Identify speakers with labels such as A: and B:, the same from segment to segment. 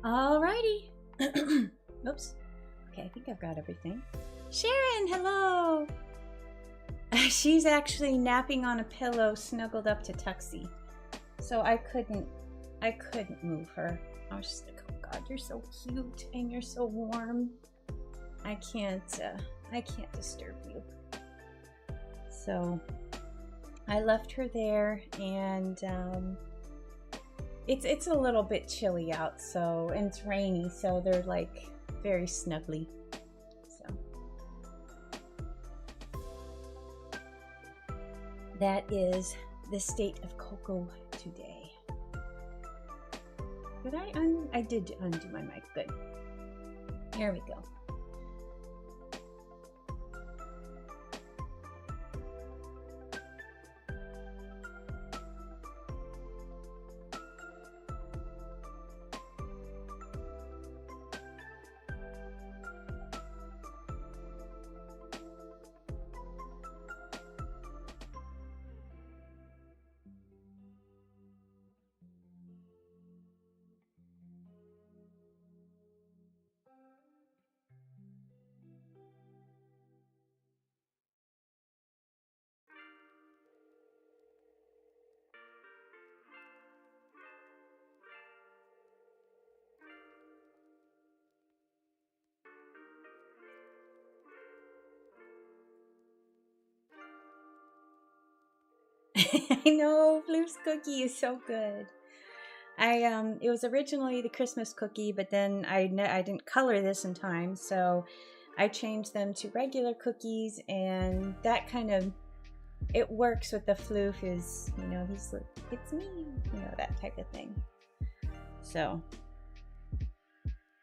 A: Alrighty. Oops. Okay, I think I've got everything. Sharon, hello. She's actually napping on a pillow snuggled up to Tuxie. So I couldn't move her. I was just like, oh God, you're so cute and you're so warm. I can't disturb you. So I left her there, and it's a little bit chilly out, so, and it's rainy, so they're like very snuggly. So that is the state of Coco today. Did I did undo my mic. Good. Here we go. I know, Blue's cookie is so good. It was originally the Christmas cookie, but then I didn't color this in time, so I changed them to regular cookies, and that kind of, it works with the Floof, is, you know, he's like, it's me, you know, that type of thing. So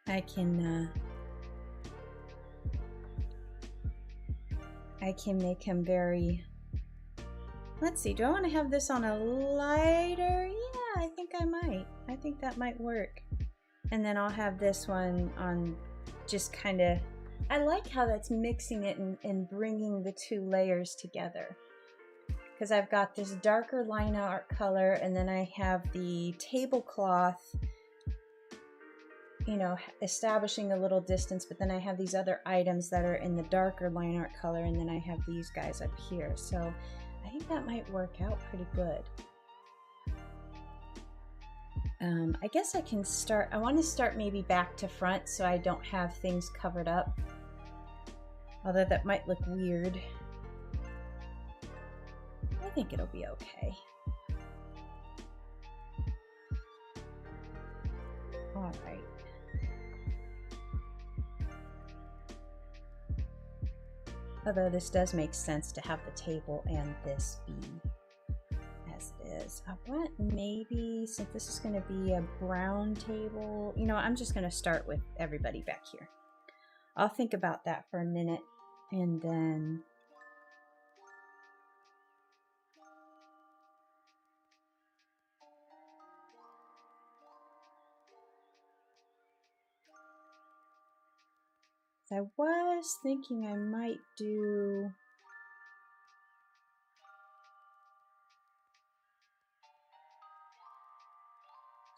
A: I can make him very. Let's see, do I want to have this on a lighter? Yeah, I think I might. I think that might work. And then I'll have this one on just kind of, I like how that's mixing it and bringing the two layers together. Because I've got this darker line art color, and then I have the tablecloth, you know, establishing a little distance, but then I have these other items that are in the darker line art color, and then I have these guys up here. So I think that might work out pretty good. I guess I can start, I want to start maybe back to front so I don't have things covered up. Although that might look weird. I think it'll be okay. All right. Although this does make sense to have the table and this be as it is. I want maybe, since this is going to be a brown table, you know, I'm just going to start with everybody back here. I'll think about that for a minute, and then I was thinking I might do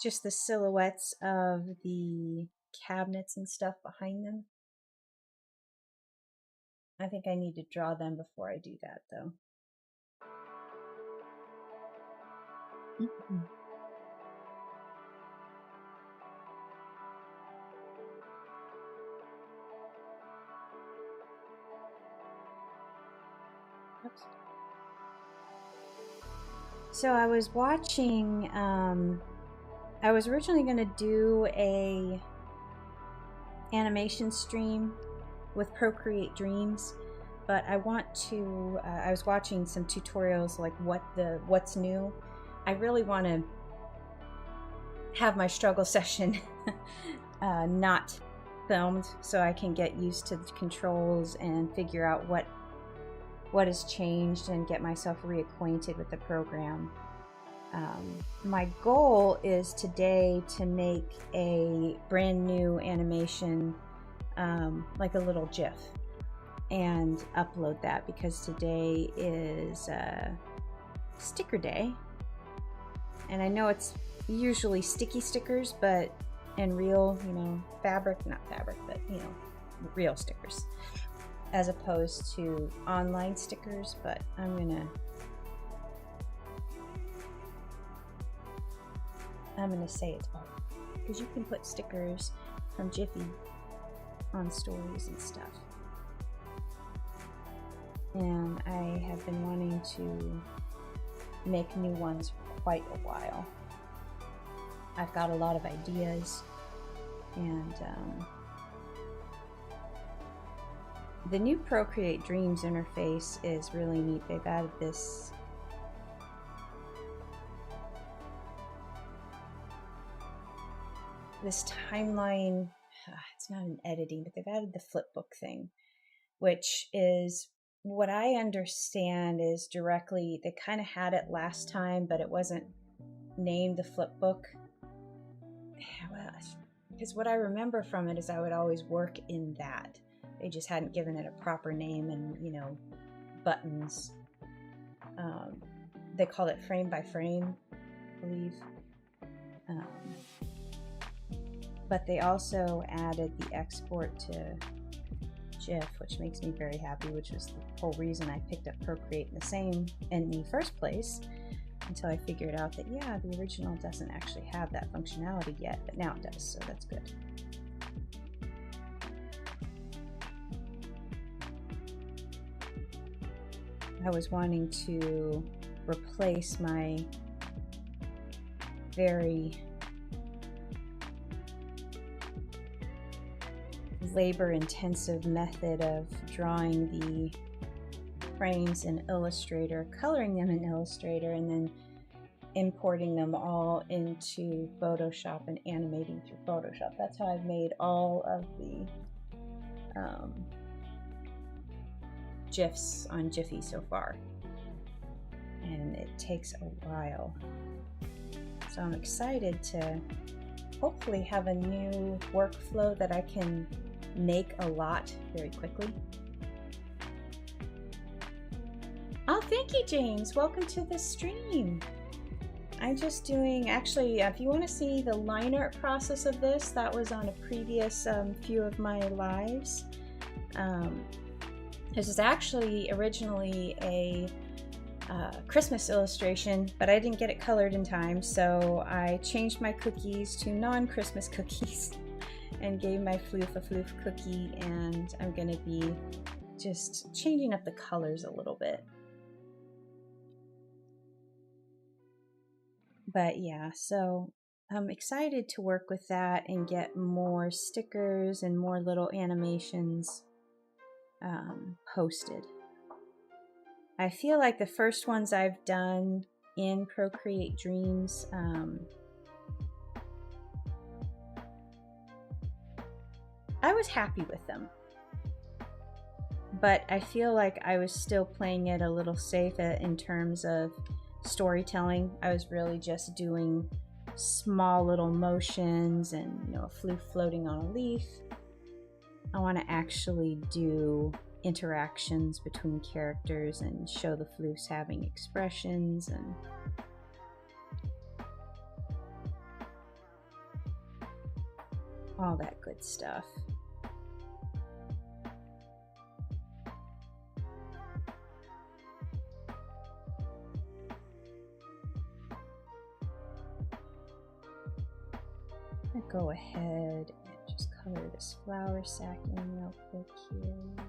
A: just the silhouettes of the cabinets and stuff behind them. I think I need to draw them before I do that, though. Oops. So I was watching, I was originally going to do a animation stream with Procreate Dreams, but I want to, I was watching some tutorials like what's new. I really want to have my struggle session not filmed so I can get used to the controls and figure out what has changed and get myself reacquainted with the program. My goal is today to make a brand new animation, like a little GIF, and upload that, because today is sticker day, and I know it's usually sticky stickers, but and real, you know, fabric, not fabric, but, you know, real stickers, as opposed to online stickers. But I'm gonna say it's both, because you can put stickers from Jiffy on stories and stuff. And I have been wanting to make new ones for quite a while. I've got a lot of ideas, and the new Procreate Dreams interface is really neat. They've added this timeline. It's not an editing, but they've added the flipbook thing, which is, what I understand, is directly, they kind of had it last time, but it wasn't named the flipbook. Well, because what I remember from it is I would always work in that. They just hadn't given it a proper name, and, you know, buttons. They called it frame by frame, I believe. But they also added the export to GIF, which makes me very happy, which was the whole reason I picked up Procreate in the first place, until I figured out that, yeah, the original doesn't actually have that functionality yet, but now it does, so that's good. I was wanting to replace my very labor-intensive method of drawing the frames in Illustrator, coloring them in Illustrator, and then importing them all into Photoshop and animating through Photoshop. That's how I've made all of the GIFs on Jiffy so far, and it takes a while. So I'm excited to hopefully have a new workflow that I can make a lot very quickly. Oh, thank you, James. Welcome to the stream. I'm just doing, actually, if you want to see the line art process of this, that was on a previous few of my lives. This is actually originally a Christmas illustration, but I didn't get it colored in time, so I changed my cookies to non-Christmas cookies and gave my floof a floof cookie, and I'm going to be just changing up the colors a little bit. But yeah, so I'm excited to work with that and get more stickers and more little animations posted. I feel like the first ones I've done in Procreate Dreams, I was happy with them, but I feel like I was still playing it a little safe in terms of storytelling. I was really just doing small little motions and, you know, a floof floating on a leaf. I want to actually do interactions between characters and show the floofs having expressions and all that good stuff. I'm gonna go ahead and just color this flower sack in real quick here.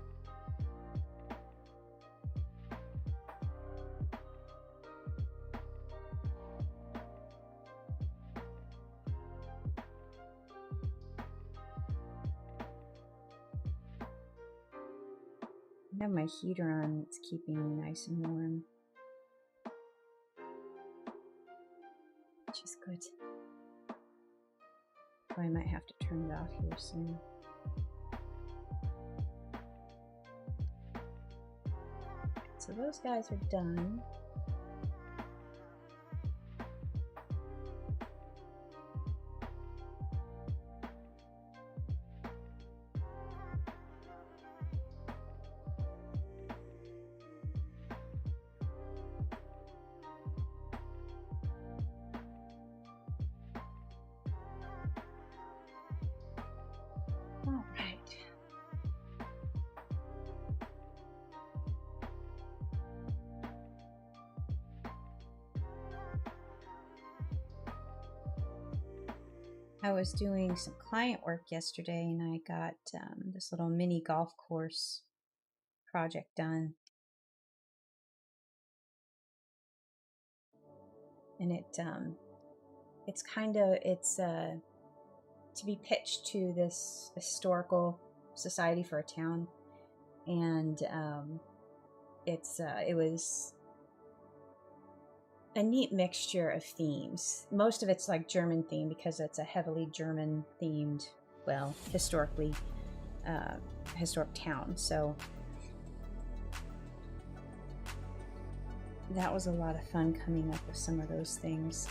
A: I have my heater on, it's keeping me nice and warm, which is good. I might have to turn it off here soon. So those guys are done. I was doing some client work yesterday and I got this little mini golf course project done. And it's to be pitched to this historical society for a town. And it was a neat mixture of themes. Most of it's like German themed because it's a heavily German themed, well, historic town. So that was a lot of fun coming up with some of those things.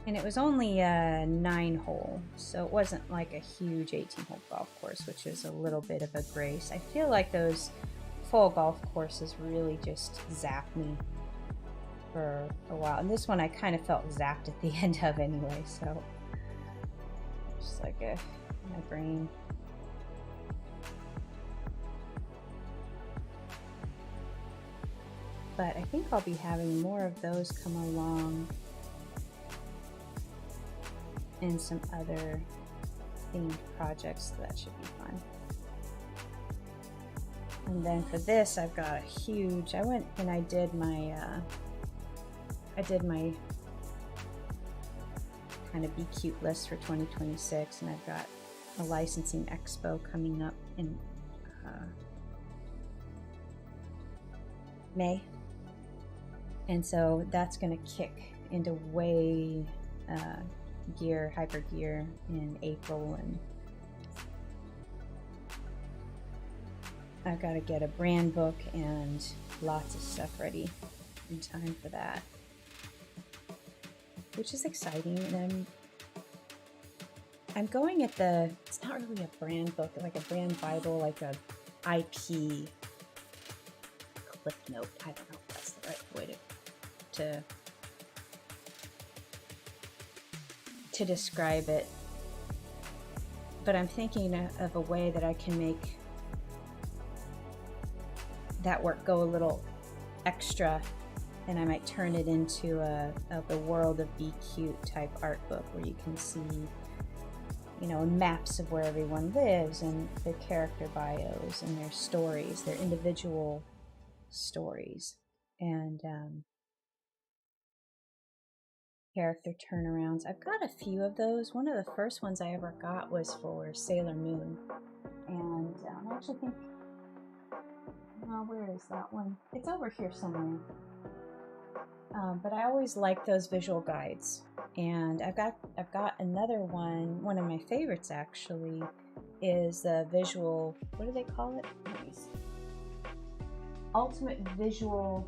A: And it was only a 9-hole, so it wasn't like a huge 18-hole golf course, which is a little bit of a grace. I feel like those full golf courses really just zapped me for a while. And this one I kind of felt zapped at the end of anyway, so just like my brain. But I think I'll be having more of those come along and some other themed projects, so that should be fun. And then for this, I've got a huge, I went and I did my kind of Be Cute list for 2026, and I've got a licensing expo coming up in May. And so that's going to kick into way hyper gear in April, and I've got to get a brand book and lots of stuff ready in time for that, which is exciting. And I'm going at it's not really a brand book, like a brand Bible, like a IP cliff note. I don't know if that's the right way to describe it, but I'm thinking of a way that I can make that work go a little extra, and I might turn it into the world of Be Cute type art book, where you can see, maps of where everyone lives and their character bios and their stories, their individual stories, and character turnarounds. I've got a few of those. One of the first ones I ever got was for Sailor Moon, and I actually think, where is that one? It's over here somewhere. But I always like those visual guides, and I've got another one. One of my favorites actually is the visual. What do they call it? Ultimate Visual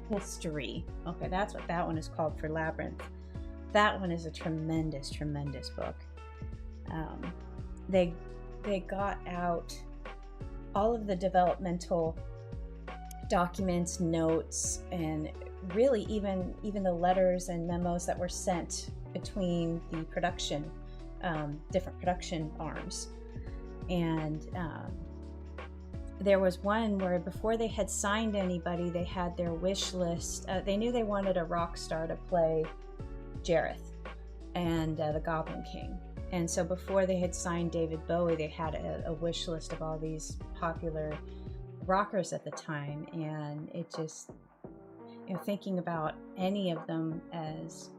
A: History. Okay, that's what that one is called for Labyrinth. That one is a tremendous, tremendous book. They got out all of the developmental documents, notes, and really even the letters and memos that were sent between the different production arms. And there was one where before they had signed anybody, they had their wish list. They knew they wanted a rock star to play Jareth and the Goblin King. And so before they had signed David Bowie, they had a wish list of all these popular rockers at the time. And it just, thinking about any of them as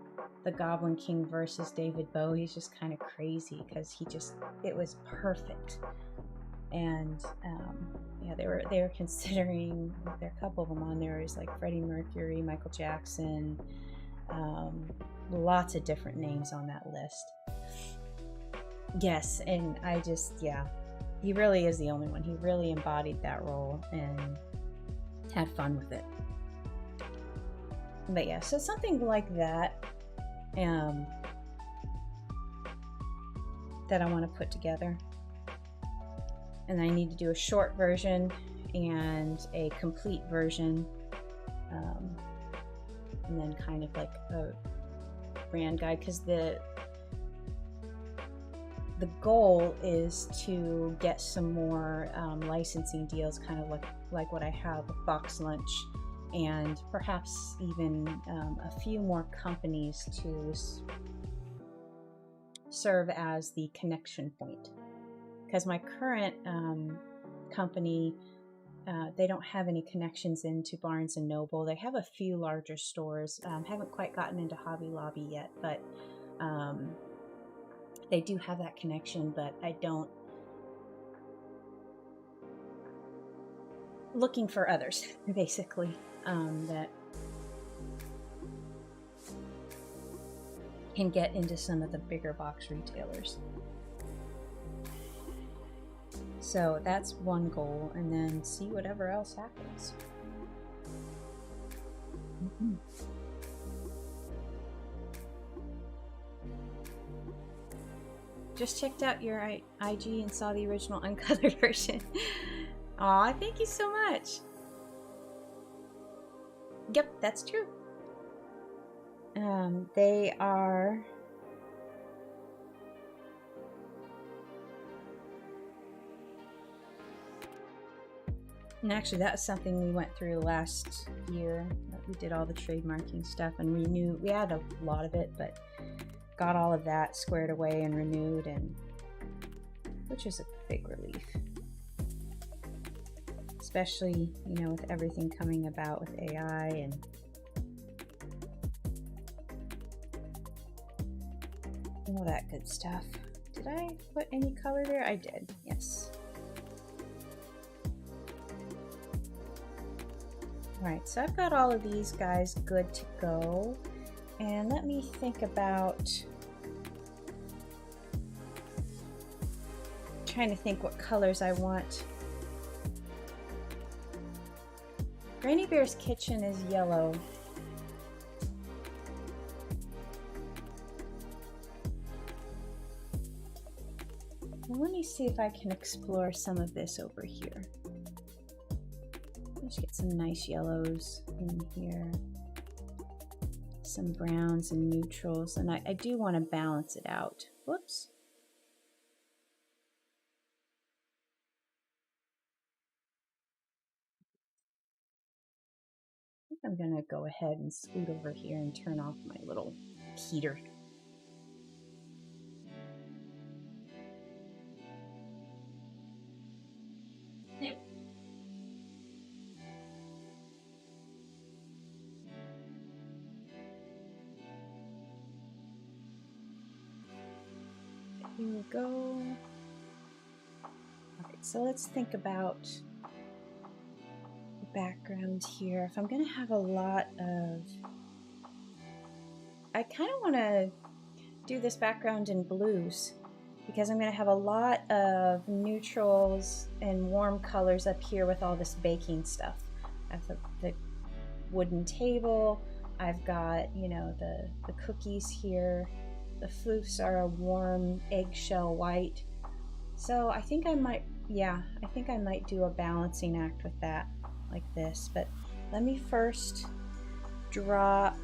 A: the Goblin King versus David Bowie is just kind of crazy, because it was perfect. And they were considering, there are a couple of them on there, is like Freddie Mercury, Michael Jackson, lots of different names on that list. Yes, and he really is the only one. He really embodied that role and had fun with it. But yeah, so something like that that I want to put together. And I need to do a short version and a complete version, and then kind of like a brand guide, because the goal is to get some more licensing deals, kind of like what I have with Box Lunch and perhaps even a few more companies to serve as the connection point. Because my current company, they don't have any connections into Barnes & Noble. They have a few larger stores. Haven't quite gotten into Hobby Lobby yet, but they do have that connection, but I don't. Looking for others, basically, that can get into some of the bigger box retailers. So that's one goal, and then see whatever else happens. Just checked out your IG and saw the original uncolored version. Aw, thank you so much. Yep, that's true. They are... And actually, that was something we went through last year. We did all the trademarking stuff and renewed. We had a lot of it, but got all of that squared away and renewed, and which is a big relief. Especially, you know, with everything coming about with AI and all that good stuff. Did I put any color there? I did, yes. Alright, so I've got all of these guys good to go. And let me think about trying to think what colors I want. Granny Bear's kitchen is yellow. Well, let me see if I can explore some of this over here. Let's get some nice yellows in here. Some browns and neutrals, and I do want to balance it out. Whoops. I think I'm going to go ahead and scoot over here and turn off my little heater. Here we go. Alright, so let's think about the background here. If I'm going to have a lot of... I kind of want to do this background in blues because I'm going to have a lot of neutrals and warm colors up here with all this baking stuff. I have the wooden table. I've got, you know, the cookies here. The floofs are a warm eggshell white. So I think I might, yeah, I think I might do a balancing act with that, like this. But let me first drop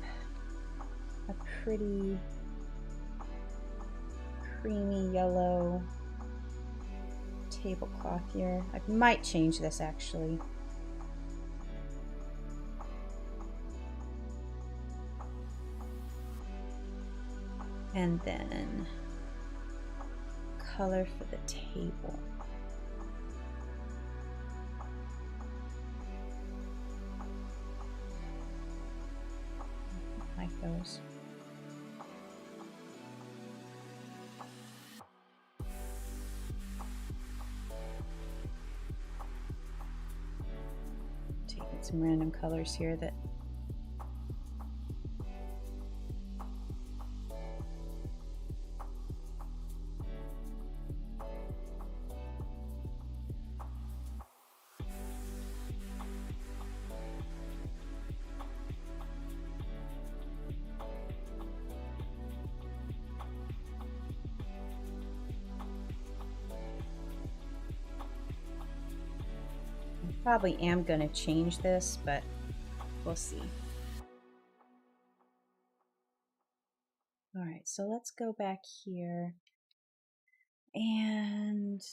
A: a pretty creamy yellow tablecloth here. I might change this actually. And then color for the table. Like those. Taking some random colors here that probably am going to change this, but we'll see. All right, so let's go back here and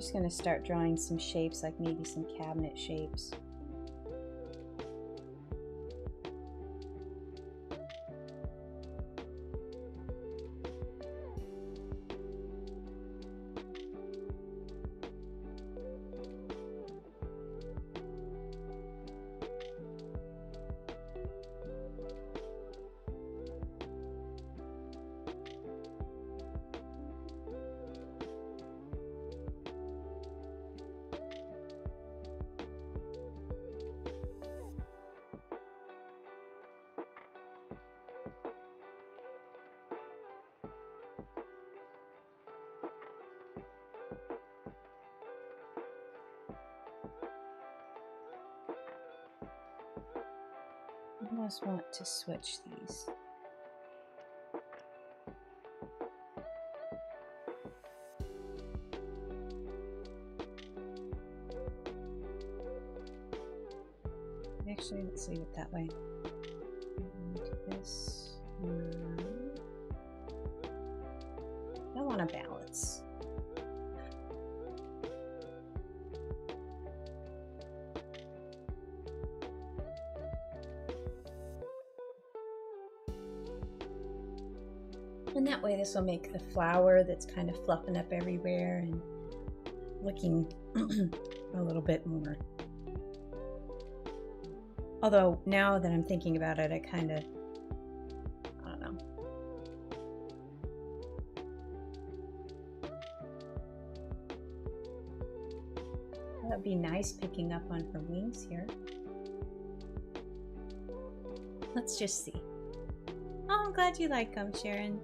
A: just going to start drawing some shapes, like maybe some cabinet shapes. I almost want to switch these. Actually, let's leave it that way. Do this. I want to balance. And that way this will make the flower that's kind of fluffing up everywhere and looking a little bit more. Although now that I'm thinking about it, I kind of, I don't know. That would be nice picking up on her wings here. Let's just see. Oh, I'm glad you like them, Sharon.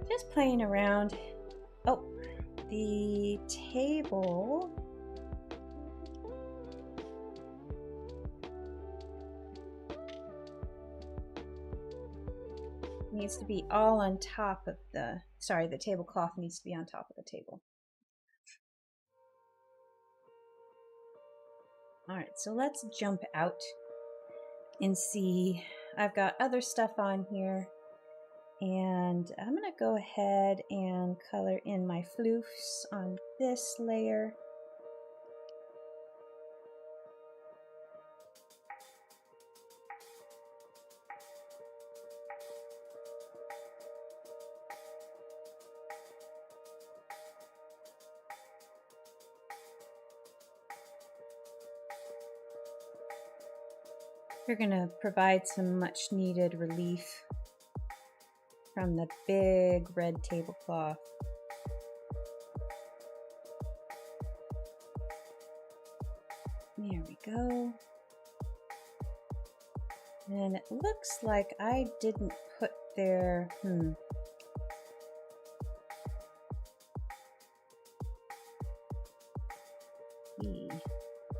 A: Just playing around. Oh, the table. Needs to be all on top of the, sorry, the tablecloth needs to be on top of the table. All right, so let's jump out and see. I've got other stuff on here, and I'm gonna go ahead and color in my floofs on this layer. We're going to provide some much needed relief from the big red tablecloth. There we go. And it looks like I didn't put their,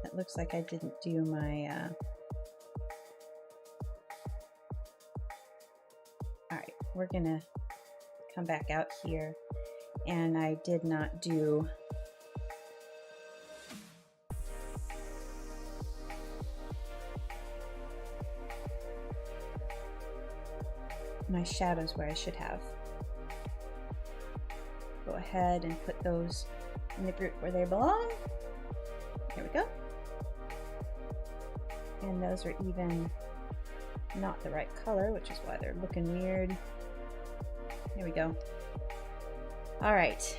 A: That looks like I didn't do my, Alright, we're gonna come back out here, and I did not do my shadows where I should have. Go ahead and put those in the group where they belong. Here we go. And those are even not the right color, which is why they're looking weird. There we go. All right.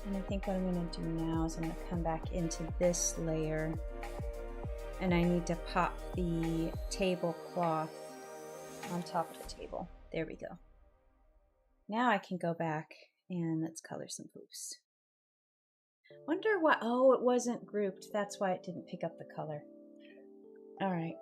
A: And I think what I'm going to do now is I'm going to come back into this layer, and I need to pop the tablecloth on top of the table. There we go. Now I can go back and let's color some poofs. Wonder why, oh, it wasn't grouped. That's why it didn't pick up the color. All right.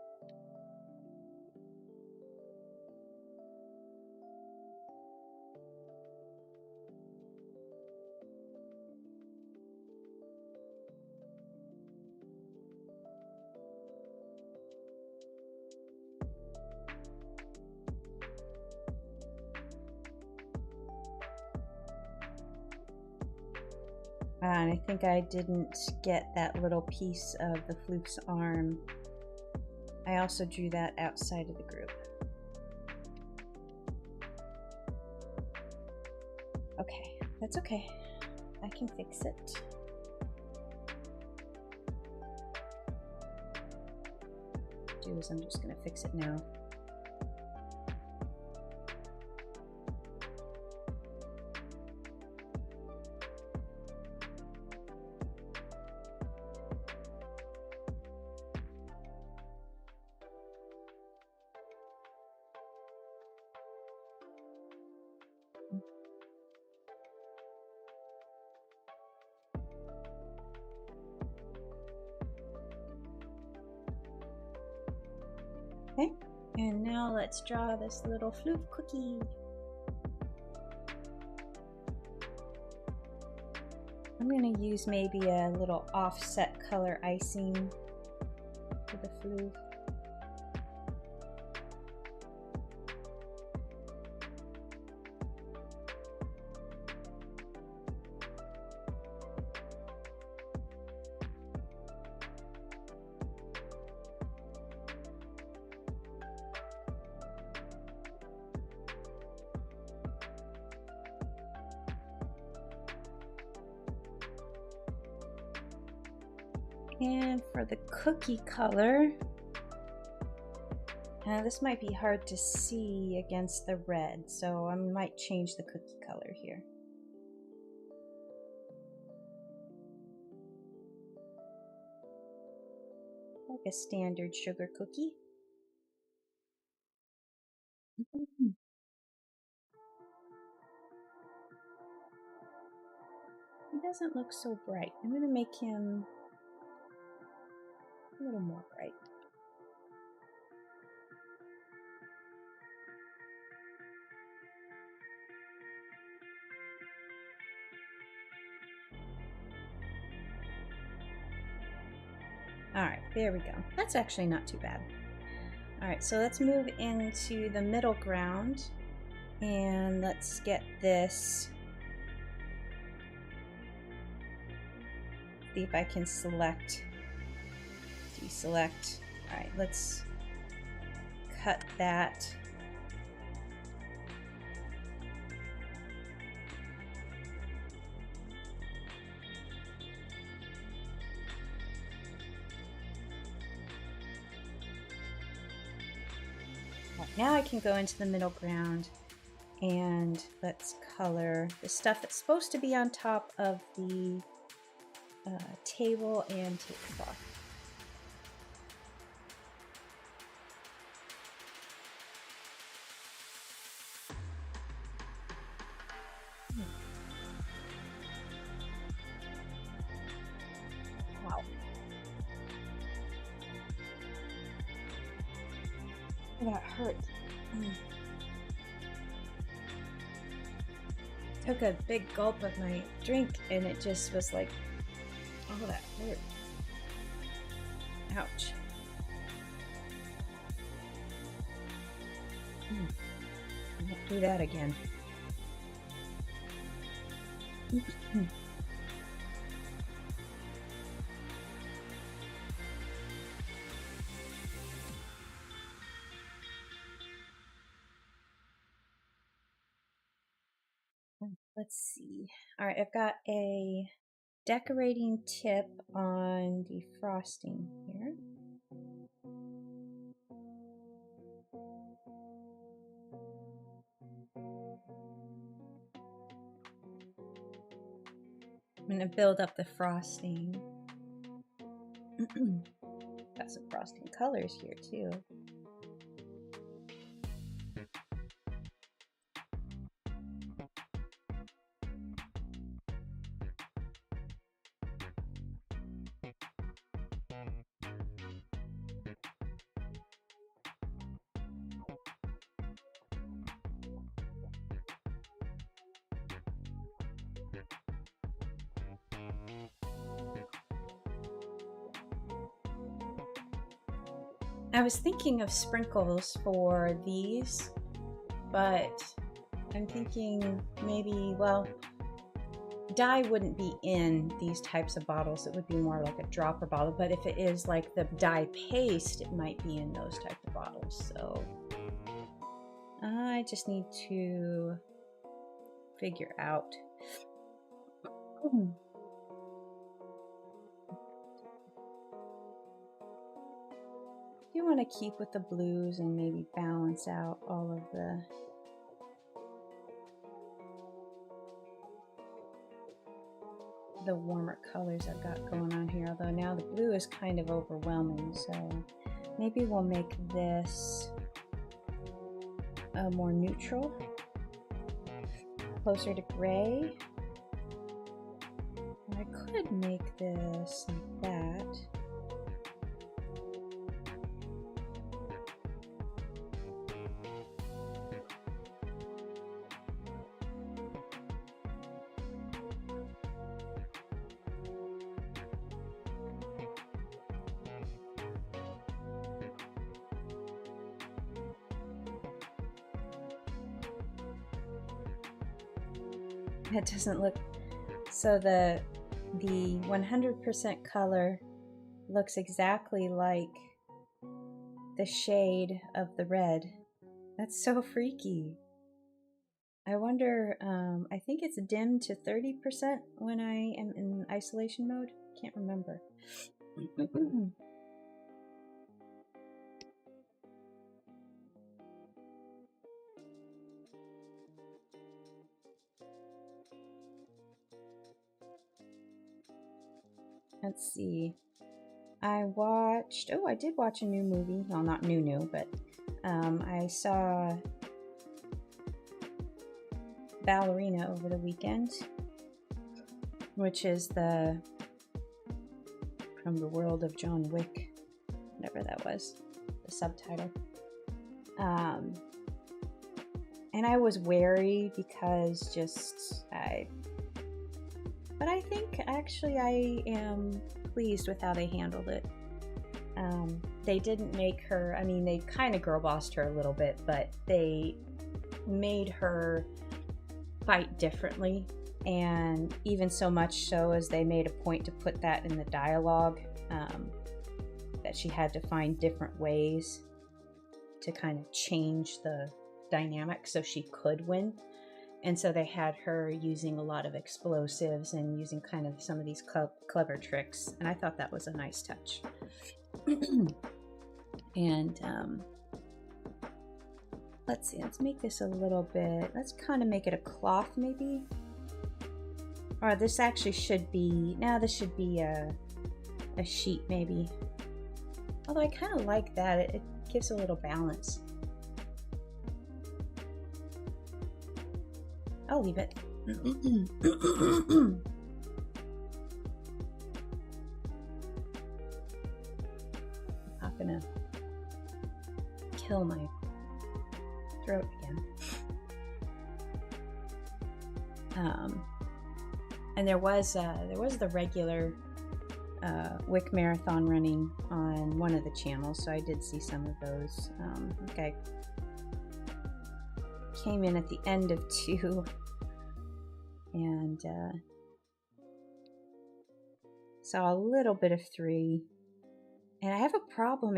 A: And I think I didn't get that little piece of the floof's arm. I also drew that outside of the group. Okay, That's okay. I can fix it. I'm just going to fix it now. Okay, and now let's draw this little floof cookie. I'm going to use maybe a little offset color icing for the floof. And for the cookie color, this might be hard to see against the red, so I might change the cookie color here. Like a standard sugar cookie. He doesn't look so bright. I'm going to make him a little more bright. All right, there we go. That's actually not too bad. All right, so let's move into the middle ground and let's get this. See if I can select, deselect. All right, let's cut that. Now I can go into the middle ground and let's color the stuff that's supposed to be on top of the table and tablecloth. Wow. That hurt. Took a big gulp of my drink and it just was like, oh, that hurt. Ouch. I won't do that again. Let's see. All right, I've got a decorating tip on the frosting here. I'm going to build up the frosting. Got some frosting colors here too. I was thinking of sprinkles for these, but I'm thinking maybe, well, dye wouldn't be in these types of bottles. It would be more like a dropper bottle, but if it is like the dye paste, it might be in those types of bottles. So I just need to figure out. You want to keep with the blues and maybe balance out all of the warmer colors I've got going on here, although now the blue is kind of overwhelming, so maybe we'll make this more neutral, closer to gray. I could make this like that. It doesn't look, so the 100% color looks exactly like the shade of the red. That's so freaky. I wonder, I think it's dimmed to 30% when I am in isolation mode. Can't remember. Let's see. I did watch a new movie. Well, not new, but I saw Ballerina over the weekend, which is from the world of John Wick, whatever that was, the subtitle. And I was wary because but I think actually I am pleased with how they handled it. They didn't make her, I mean, they kind of girl bossed her a little bit, but they made her fight differently. And even so much so as they made a point to put that in the dialogue, that she had to find different ways to kind of change the dynamic so she could win. And so they had her using a lot of explosives and using kind of some of these clever tricks. And I thought that was a nice touch. And let's see, let's make this a little bit, let's kind of make it a cloth maybe. Or this actually should be, this should be a sheet maybe. Although I kind of like that, it gives a little balance. I'll leave it. Not gonna kill my throat again. And there was the regular Wick marathon running on one of the channels, so I did see some of those. Okay. Came in at the end of 2 and saw a little bit of 3, and I have a problem.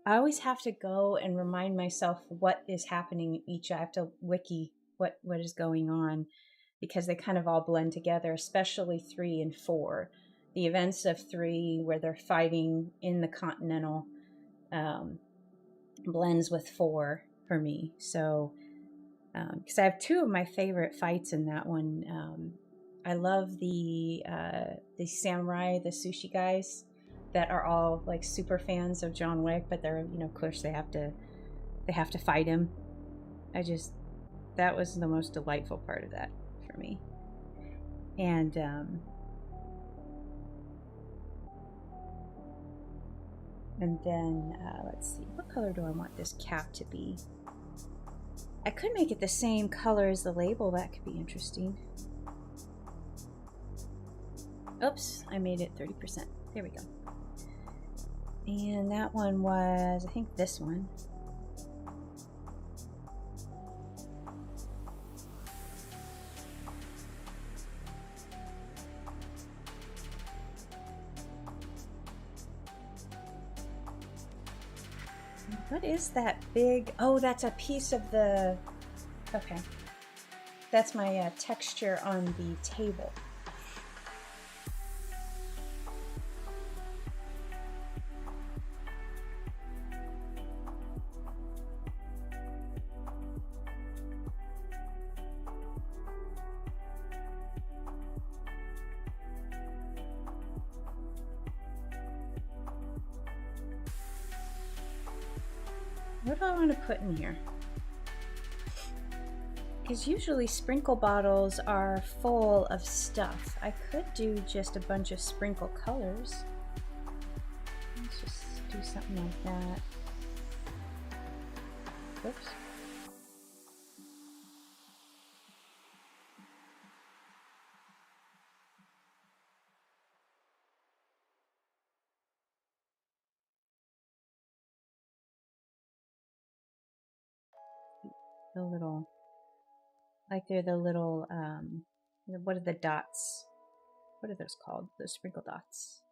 A: I always have to go and remind myself what is happening each. I have to wiki what is going on, because they kind of all blend together, especially 3 and 4. The events of 3 where they're fighting in the Continental blends with 4 for me. So because I have 2 of my favorite fights in that one. I love the samurai, the sushi guys that are all like super fans of John Wick, but they're, of course they have to fight him. That was the most delightful part of that for me. And then let's see, what color do I want this cap to be? I could make it the same color as the label. That could be interesting. Oops, I made it 30%. There we go. And that one was, I think this one. What is that big? Oh, that's a piece of the... Okay. That's my texture on the table. What do I want to put in here? Because usually sprinkle bottles are full of stuff. I could do just a bunch of sprinkle colors. Let's just do something like that. Oops. The little, like they're the little, what are the dots? What are those called? Those sprinkle dots.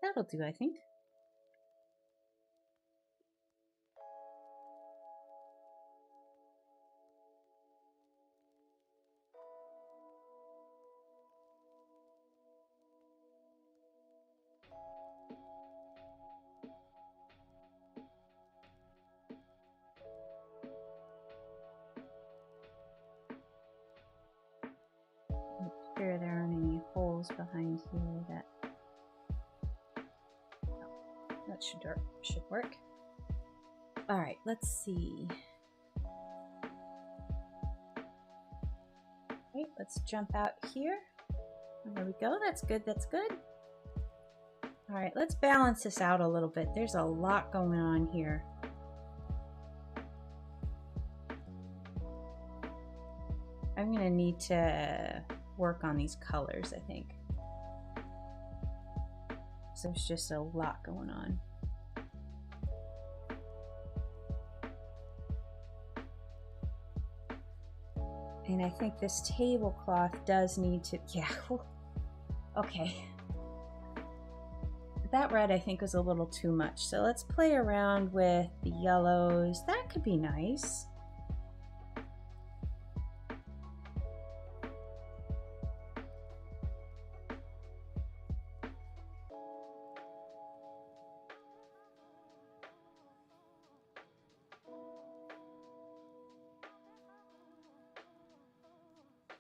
A: That'll do, I think. Make sure there aren't any holes behind here that should work. All right, let's see. Okay, let's jump out here. There we go. That's good. That's good. All right, let's balance this out a little bit. There's a lot going on here. I'm gonna need to work on these colors, I think. So there's just a lot going on. And I think this tablecloth does need to, yeah, okay. That red I think was a little too much. So let's play around with the yellows. That could be nice.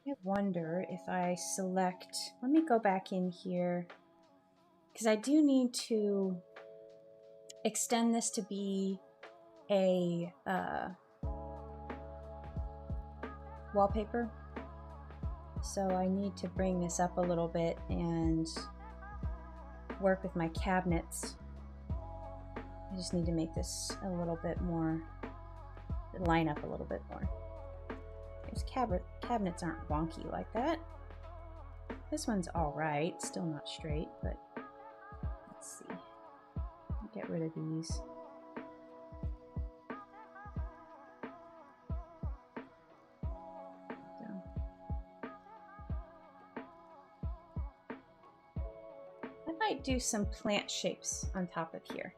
A: I wonder if I select, let me go back in here, because I do need to extend this to be a wallpaper. So I need to bring this up a little bit and work with my cabinets. I just need to make this a little bit more, line up a little bit more. These cabinets aren't wonky like that. This one's all right, still not straight, but let's see. I'll get rid of these. So. I might do some plant shapes on top of here,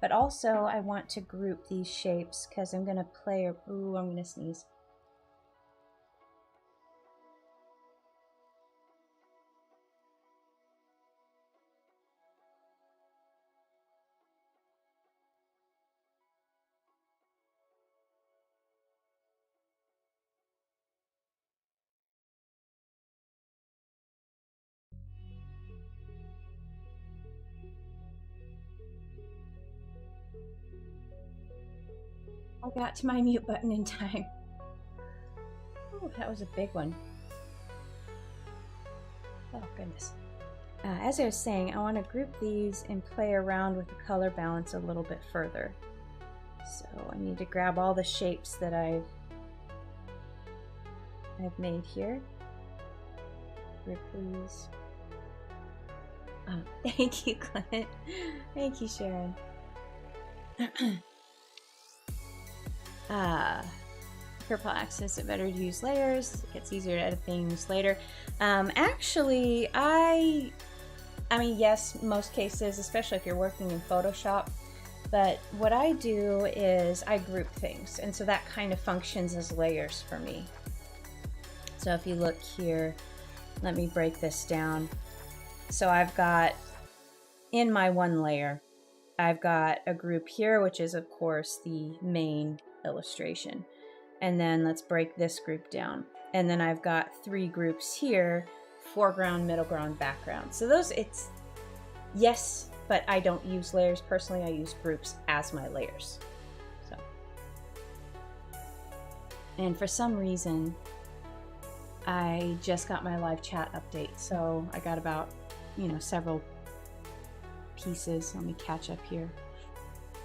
A: but also I want to group these shapes because I'm gonna play, ooh, I'm gonna sneeze. I got to my mute button in time. Oh, that was a big one. Oh, goodness. As I was saying, I want to group these and play around with the color balance a little bit further. So I need to grab all the shapes that I've made here. Group these. Oh, thank you, Clint. Thank you, Sharon. Purple accents it better to use layers. It gets easier to edit things later. Actually, I I mean, yes, most cases, especially if you're working in Photoshop, but what I do is I group things, and so that kind of functions as layers for me. So if you look here, let me break this down. So I've got, in my one layer, I've got a group here, which is of course the main illustration. And then let's break this group down. And then I've got 3 groups here, foreground, middle ground, background. So those, it's, yes, but I don't use layers personally. I use groups as my layers. So, and for some reason, I just got my live chat update. So I got about, several pieces. Let me catch up here.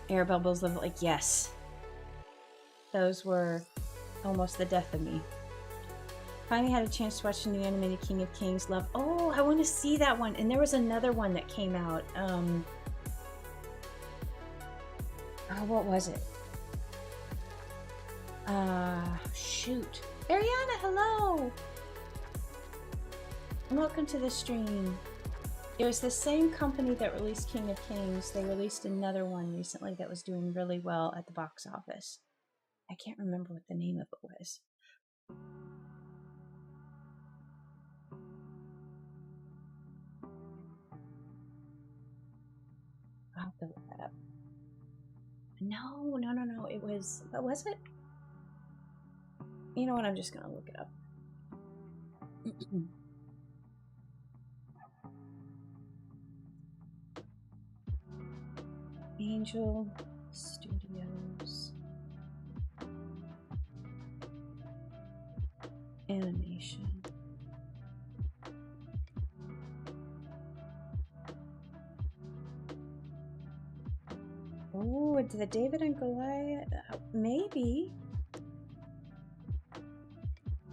A: Air bubbles live, like, yes. Those were almost the death of me. Finally had a chance to watch the new animated King of Kings. Love. Oh, I want to see that one. And there was another one that came out. Oh, what was it? Shoot. Ariana, hello. Welcome to the stream. It was the same company that released King of Kings. They released another one recently that was doing really well at the box office. I can't remember what the name of it was. I'll have to look that up. No. It was, what was it? You know what? I'm just going to look it up. Angel Studios Animation. Oh, the David and Goliath? Maybe.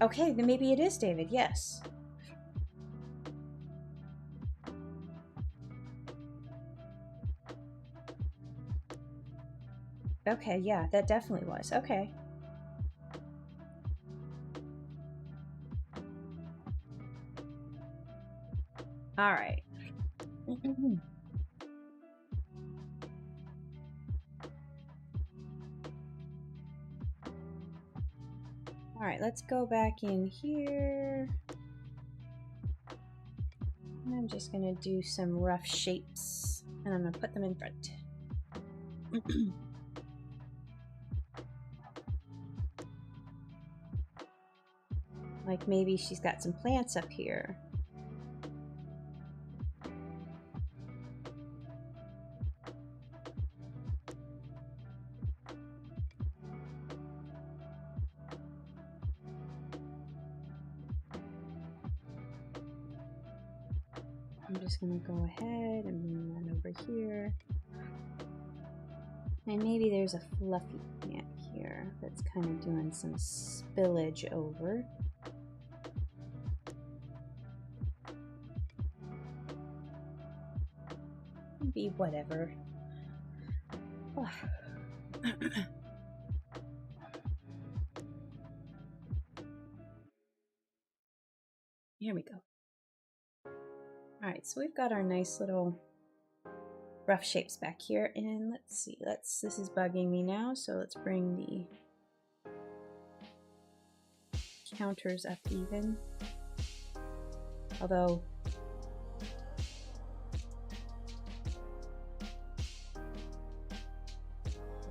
A: Okay, then maybe it is David, yes. Okay, yeah, that definitely was. Okay. All right. All right, let's go back in here. And I'm just gonna do some rough shapes and I'm gonna put them in front. Like maybe she's got some plants up here. I'm just gonna go ahead and bring that over here. And maybe there's a fluffy plant here that's kind of doing some spillage over. Be whatever. Oh. Here we go. Alright, so we've got our nice little rough shapes back here, and let's see, this is bugging me now, so let's bring the counters up even. Although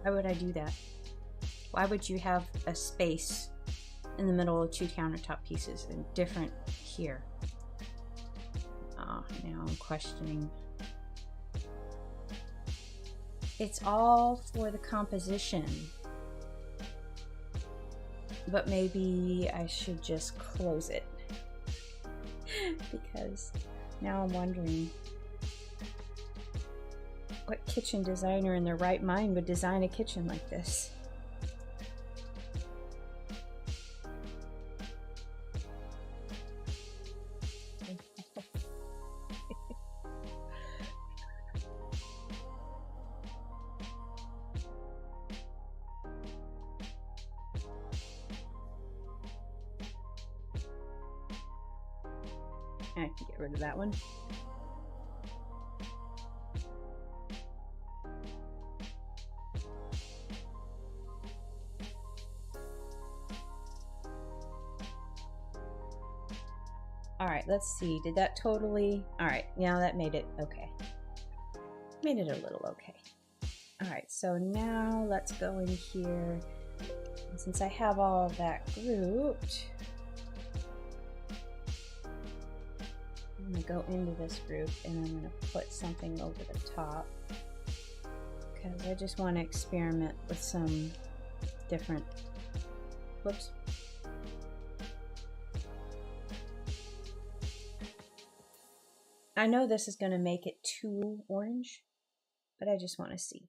A: why would I do that? Why would you have a space in the middle of 2 countertop pieces and different here? Now I'm questioning. It's all for the composition. But maybe I should just close it. Because now I'm wondering what kitchen designer in their right mind would design a kitchen like this. I can get rid of that one. All right, let's see. Did that totally? All right, now that made it okay. Made it a little okay. All right, so now let's go in here. And since I have all of that grouped, I'm gonna go into this group and I'm gonna put something over the top because I just want to experiment with some different, whoops. I know this is going to make it too orange, but I just want to see.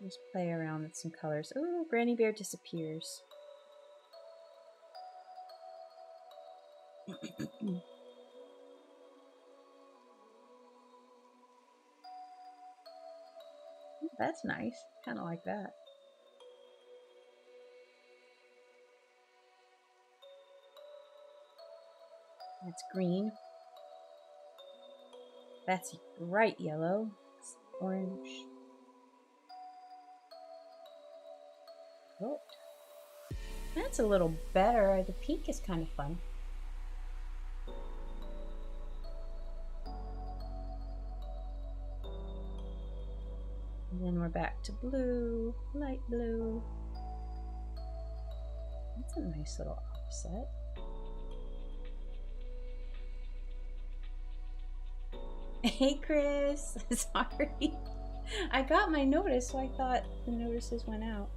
A: Just play around with some colors. Oh, Granny Bear disappears. That's nice. Kind of like that. That's green. That's bright yellow. It's orange. Oh, that's a little better. The pink is kind of fun. And then we're back to blue, light blue. That's a nice little offset. Hey Chris, sorry. I got my notice, so I thought the notices went out.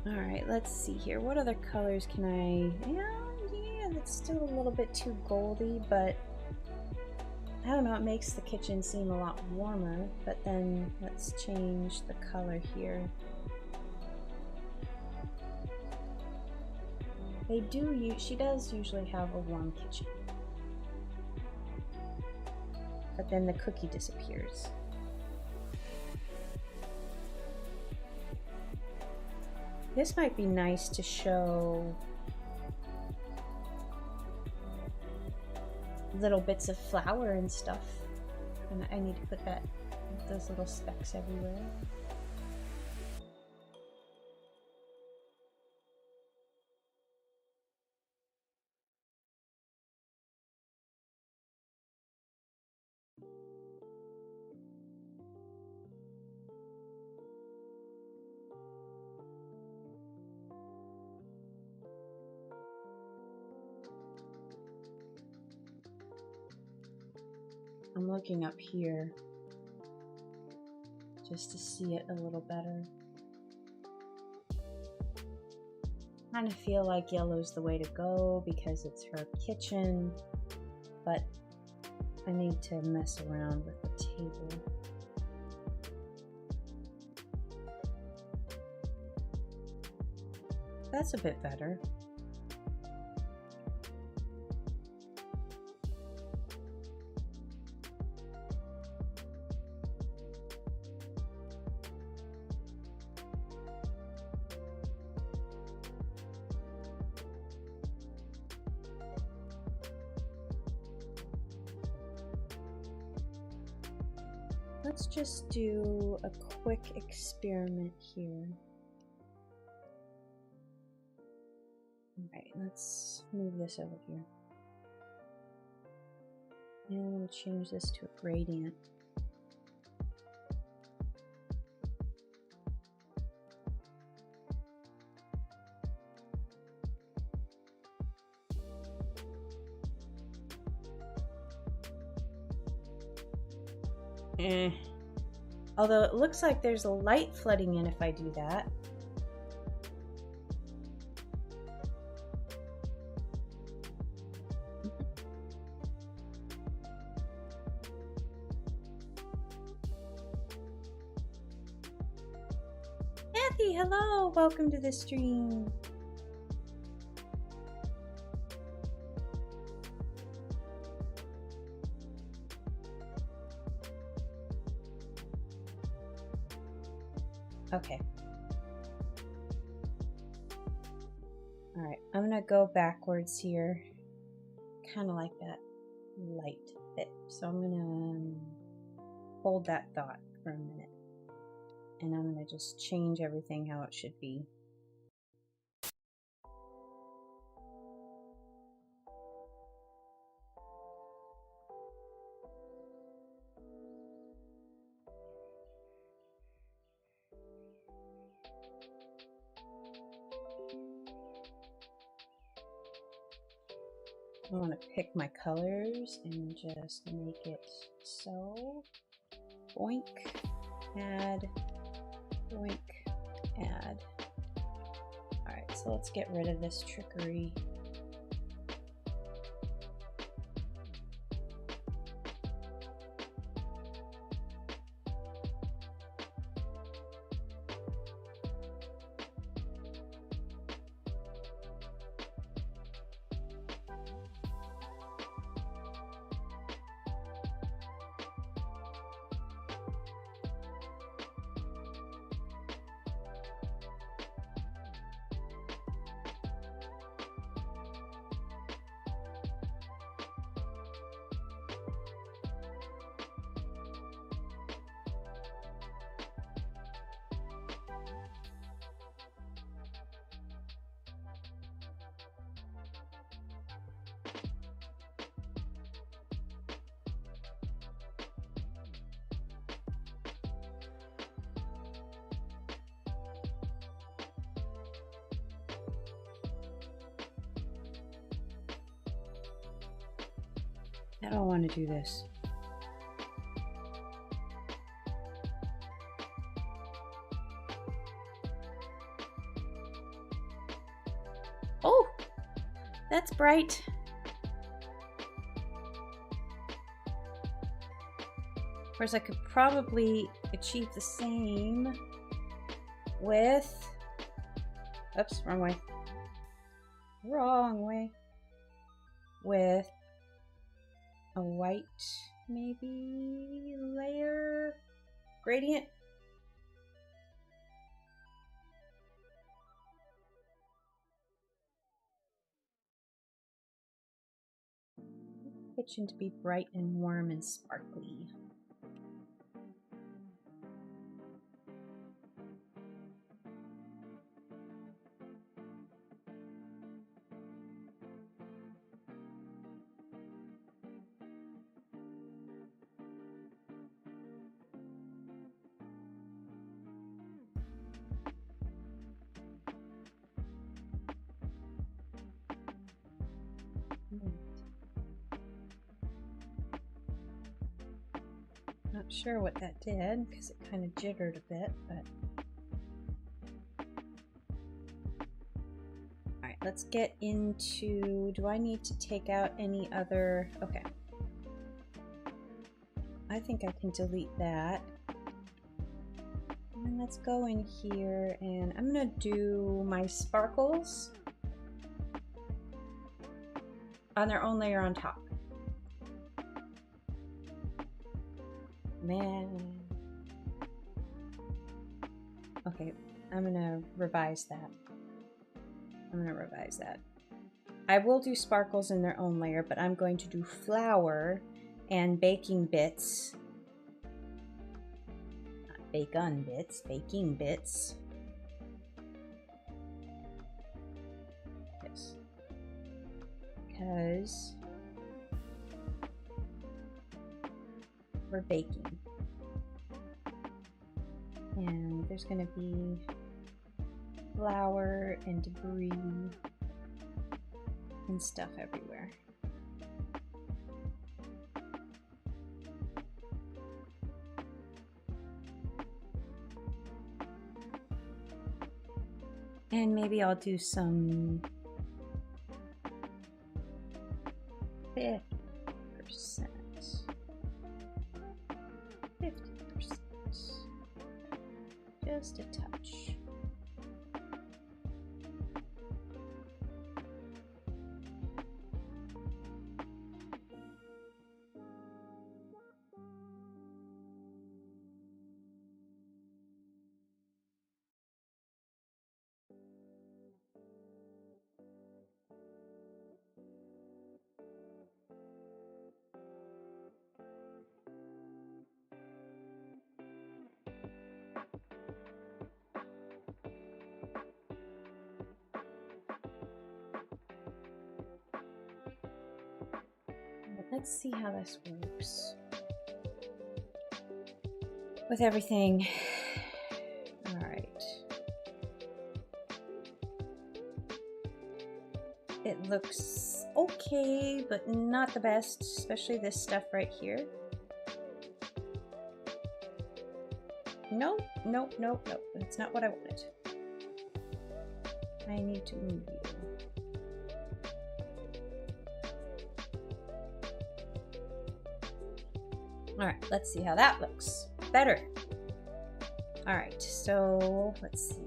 A: All right, let's see here. What other colors can I... Yeah, that's still a little bit too goldy, but I don't know, it makes the kitchen seem a lot warmer. But then let's change the color here. She does usually have a warm kitchen. But then the cookie disappears. This might be nice to show little bits of flour and stuff. And I need to put those little specks everywhere. I'm looking up here just to see it a little better. I kind of feel like yellow's the way to go because it's her kitchen, but I need to mess around with the table. That's a bit better. Let's just do a quick experiment here. Alright, let's move this over here. And we'll change this to a gradient. Although it looks like there's a light flooding in if I do that. Kathy, hello! Welcome to the stream. Okay. All right. Alright, I'm gonna go backwards here. Kind of like that light bit. So I'm gonna hold that thought for a minute. And I'm gonna just change everything how it should be. I want to pick my colors and just make it so. Boink, add, boink, add. Alright, so let's get rid of this trickery. I don't want to do this. Oh, that's bright. Of course, I could probably achieve the same with, oops, wrong way. Wrong way. With a white, maybe, layer gradient. Kitchen to be bright and warm and sparkly. Not sure what that did because it kind of jiggered a bit, but alright, let's get into, do I need to take out any other, okay. I think I can delete that. And let's go in here and I'm gonna do my sparkles on their own layer on top. Man. Okay, I'm gonna revise that. I will do sparkles in their own layer, but I'm going to do flour and baking bits. Not bacon bits, baking bits. Yes. Because we're baking. And there's going to be flour and debris and stuff everywhere. And maybe I'll do some 50%. 50%. Just a touch. let's see how this works with everything. All right. It looks okay, but not the best, especially this stuff right here. Nope, nope, nope, nope. That's not what I wanted. I need to move you. All right, let's see how that looks. Better. All right, so let's see.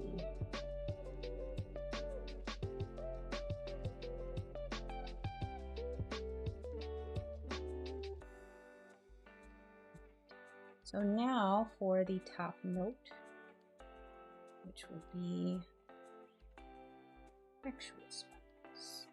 A: So now for the top note, which will be actual sparkles.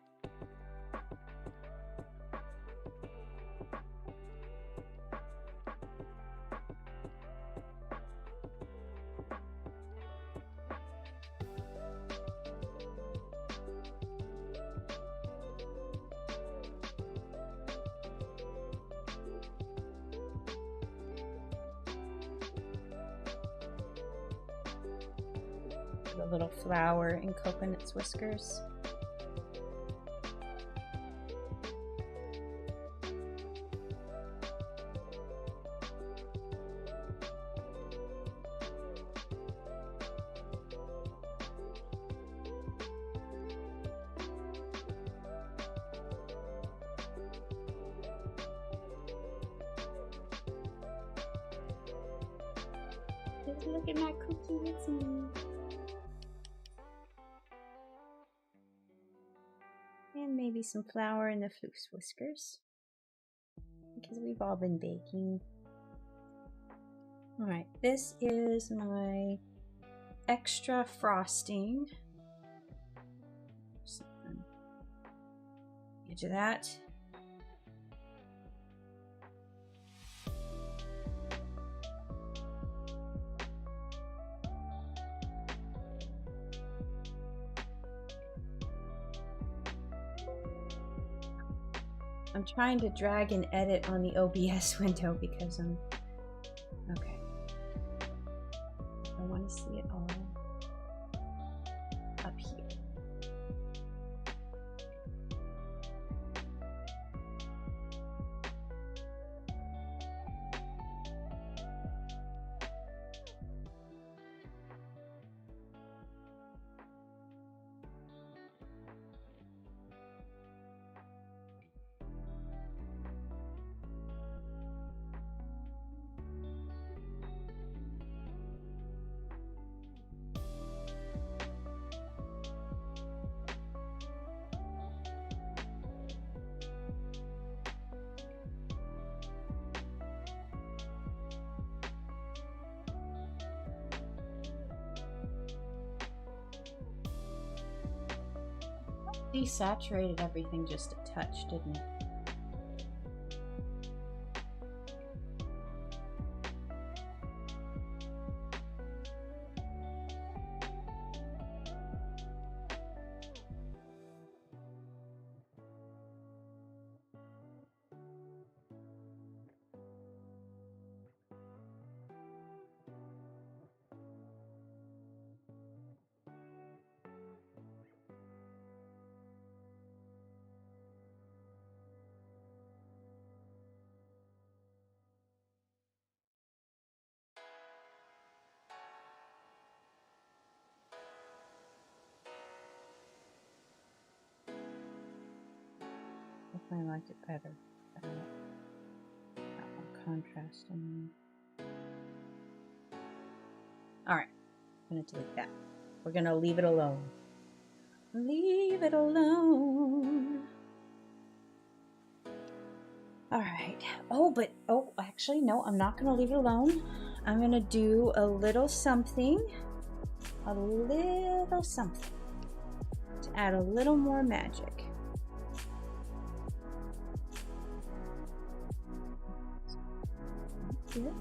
A: The little flower and coconut's whiskers. Look at my cookie with me. And maybe some flour in the floose whiskers, because we've all been baking. All right, this is my extra frosting. Edge of that. I'm trying to drag and edit on the OBS window because I'm okay. I want to see it all up here. Desaturated everything just a touch, didn't it? I liked it better. Got more contrast in there. Alright, I'm going to delete that. We're going to leave it alone. Leave it alone. Alright. Oh, actually, no, I'm not going to leave it alone. I'm going to do a little something. To add a little more magic. Here.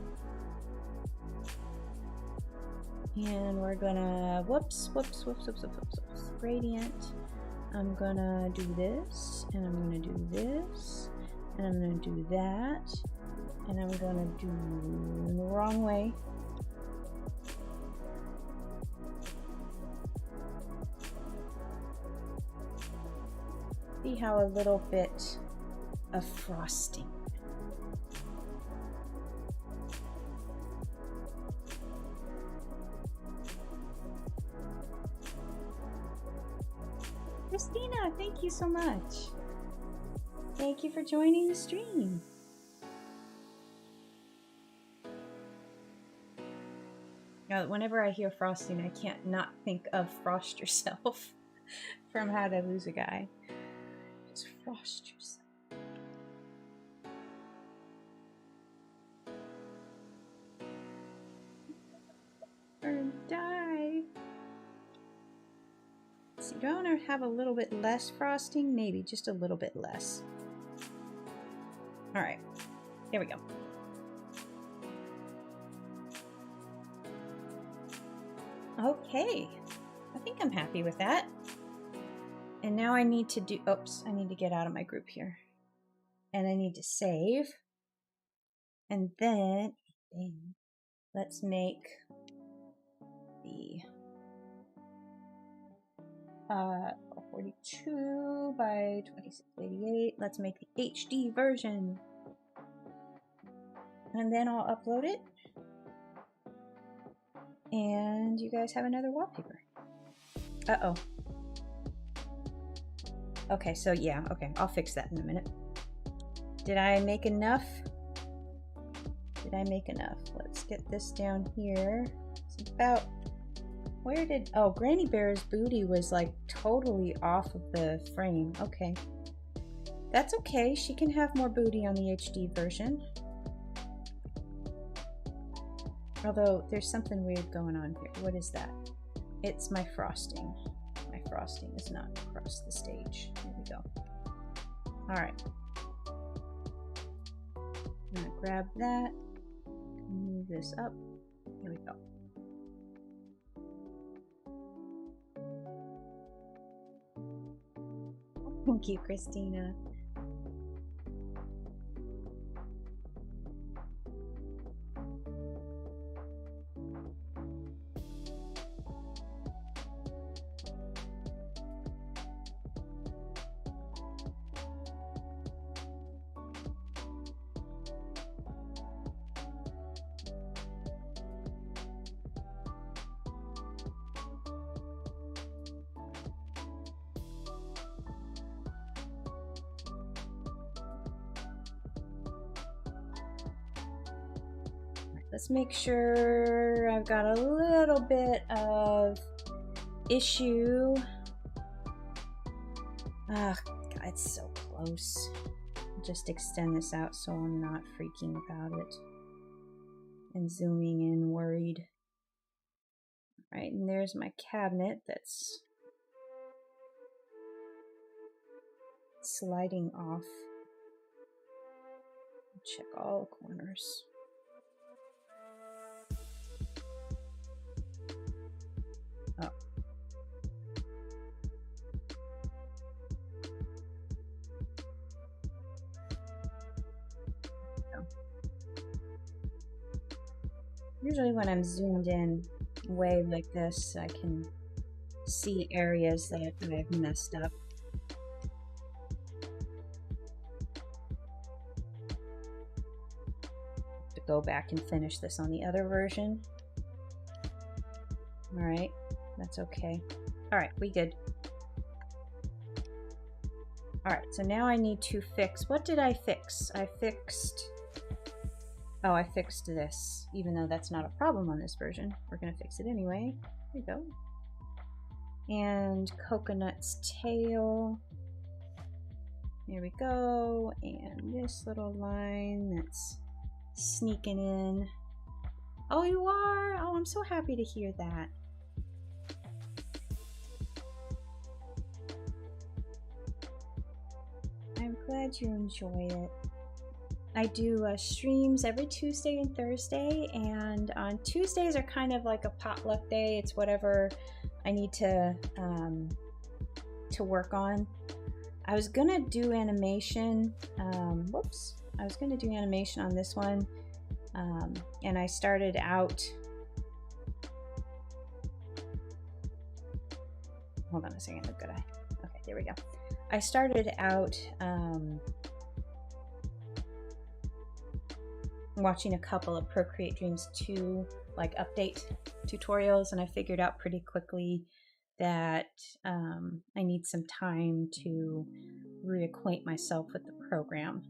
A: And we're gonna whoops, gradient. I'm gonna do this, and I'm gonna do this, And I'm going to do that. And I'm going to do the wrong way. See how a little bit of frosting. Christina, thank you so much. Thank you for joining the stream. Now, whenever I hear frosting, I can't not think of Frost Yourself from How to Lose a Guy. Just frost yourself. Or die. So do I want to have a little bit less frosting? Maybe just a little bit less. All right, here we go. Okay, I think I'm happy with that. And now I need to do, oops, I need to get out of my group here. And I need to save. And then let's make the 42 by 2688. Let's make the HD version. And then I'll upload it. And you guys have another wallpaper. Uh-oh. Okay, so yeah, okay, I'll fix that in a minute. Did I make enough? Did I make enough? Let's get this down here. It's about, where did, oh, Granny Bear's booty was like totally off of the frame. Okay. That's okay, she can have more booty on the HD version. Although there's something weird going on here. What is that? It's my frosting. My frosting is not across the stage. There we go. All right. I'm gonna grab that, move this up. There we go. Thank you, Christina. Let's make sure I've got a little bit of issue. Ah, God, it's so close. Just extend this out so I'm not freaking about it and zooming in worried. All right, and there's my cabinet that's sliding off. Check all corners. Oh. Usually when I'm zoomed in way like this, I can see areas that I've messed up. To go back and finish this on the other version. All right. That's okay. All right, we good. All right, so now I need to fix, what did I fix? I fixed this, even though that's not a problem on this version. We're gonna fix it anyway. There we go. And Coconut's tail. There we go. And this little line that's sneaking in. Oh, you are? Oh, I'm so happy to hear that. I'm glad you enjoy it. I do streams every Tuesday and Thursday, and on Tuesdays are kind of like a potluck day. It's whatever I need to work on. I was gonna do animation, whoops, I was gonna do animation on this one, and I started out, hold on a second, look good eye. Okay, there we go. I started out watching a couple of Procreate Dreams 2 like update tutorials, and I figured out pretty quickly that I need some time to reacquaint myself with the program.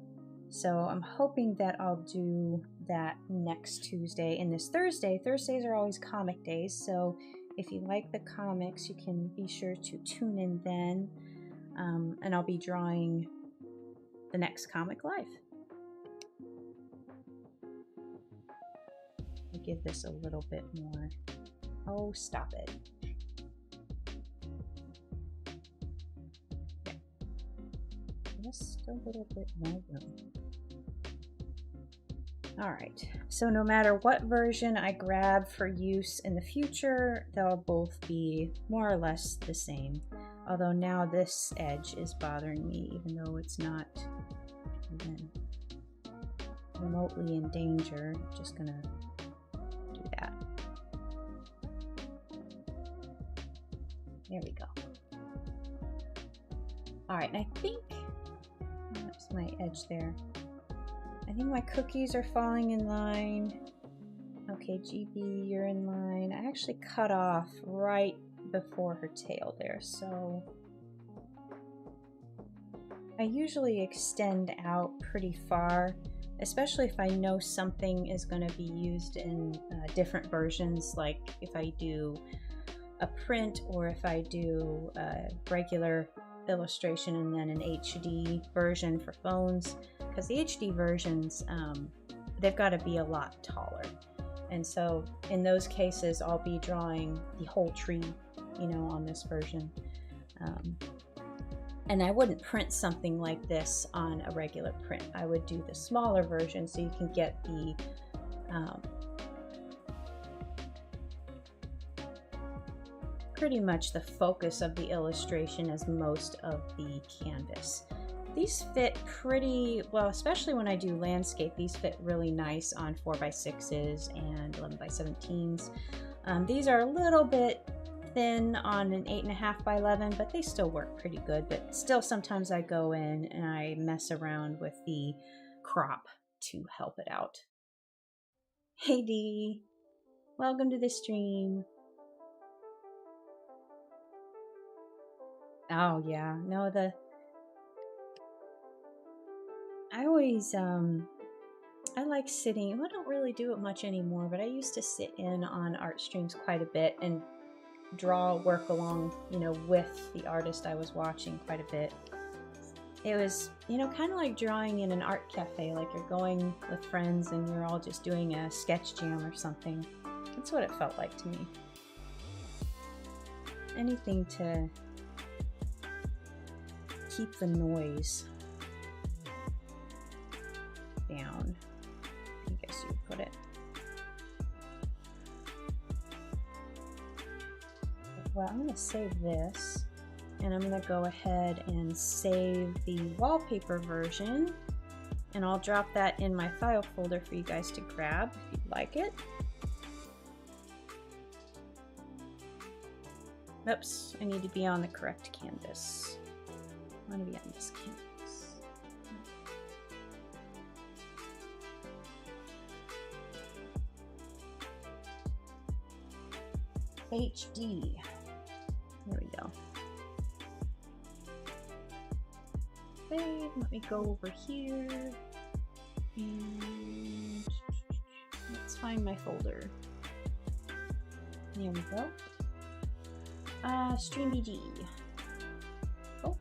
A: So I'm hoping that I'll do that next Tuesday and this Thursday. Thursdays are always comic days, so if you like the comics, you can be sure to tune in then, and I'll be drawing the next comic live. I'll give this a little bit more. Oh, stop it. Okay. Just a little bit more room. All right, so no matter what version I grab for use in the future, they'll both be more or less the same. Although now this edge is bothering me, even though it's not even remotely in danger. I'm just gonna do that. There we go. All right, and I think that's my edge there. I think my cookies are falling in line. Okay, GB, you're in line. I actually cut off right before her tail there, so I usually extend out pretty far, especially if I know something is going to be used in different versions, like if I do a print or if I do a regular illustration and then an HD version for phones, because the HD versions, they've got to be a lot taller. And so in those cases, I'll be drawing the whole tree, you know, on this version. And I wouldn't print something like this on a regular print. I would do the smaller version so you can get the pretty much the focus of the illustration as most of the canvas. These fit pretty well, especially when I do landscape. These fit really nice on 4x6s and 11x17s. These are a little bit thin on an 8.5 by 11, but they still work pretty good. But still, sometimes I go in and I mess around with the crop to help it out. Hey Dee, welcome to the stream. Oh yeah, no, I always, I like sitting, I don't really do it much anymore, but I used to sit in on art streams quite a bit and draw, work along, you know, with the artist I was watching quite a bit. It was, you know, kind of like drawing in an art cafe, like you're going with friends and you're all just doing a sketch jam or something. That's what it felt like to me. Anything to keep the noise down, I guess you would put it. Well, I'm going to save this, and I'm going to go ahead and save the wallpaper version, and I'll drop that in my file folder for you guys to grab if you'd like it. Oops, I need to be on the correct canvas. I want to be on this canvas. HD. There we go. Okay, let me go over here and let's find my folder. There we go. StreamVG. Oh.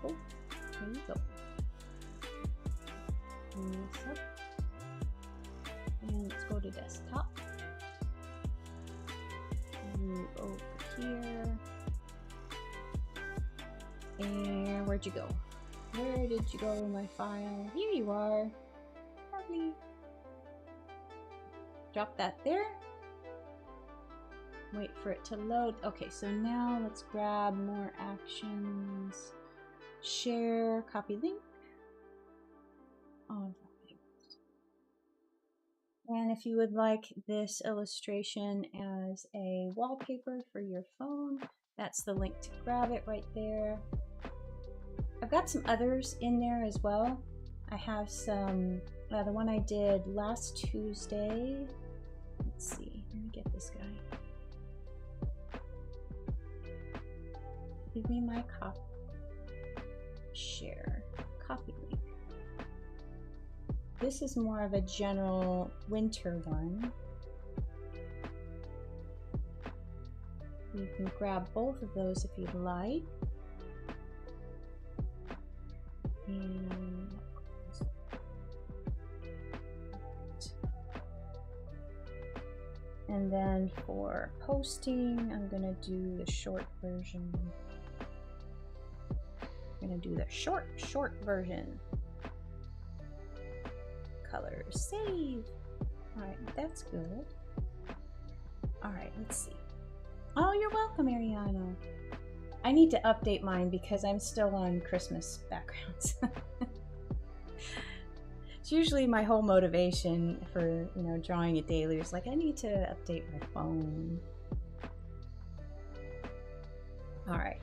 A: Oh, there you go. Bring this up. And let's go to desktop. Move over here. And where'd you go? Where did you go, my file? Here you are. Lovely. Drop that there. Wait for it to load. Okay, so now let's grab more actions. Share, copy link. All right. And if you would like this illustration as a wallpaper for your phone, that's the link to grab it right there. I've got some others in there as well. I have some, the one I did last Tuesday. Let's see, let me get this guy. Give me my copy. Share, copy link. This is more of a general winter one. You can grab both of those if you'd like. And then for posting, I'm gonna do the short version. I'm gonna do the short version. Colors, save. All right, that's good. All right, let's see. Oh, you're welcome, Ariana. I need to update mine because I'm still on Christmas backgrounds. It's usually my whole motivation for, drawing a daily is like, I need to update my phone. All right.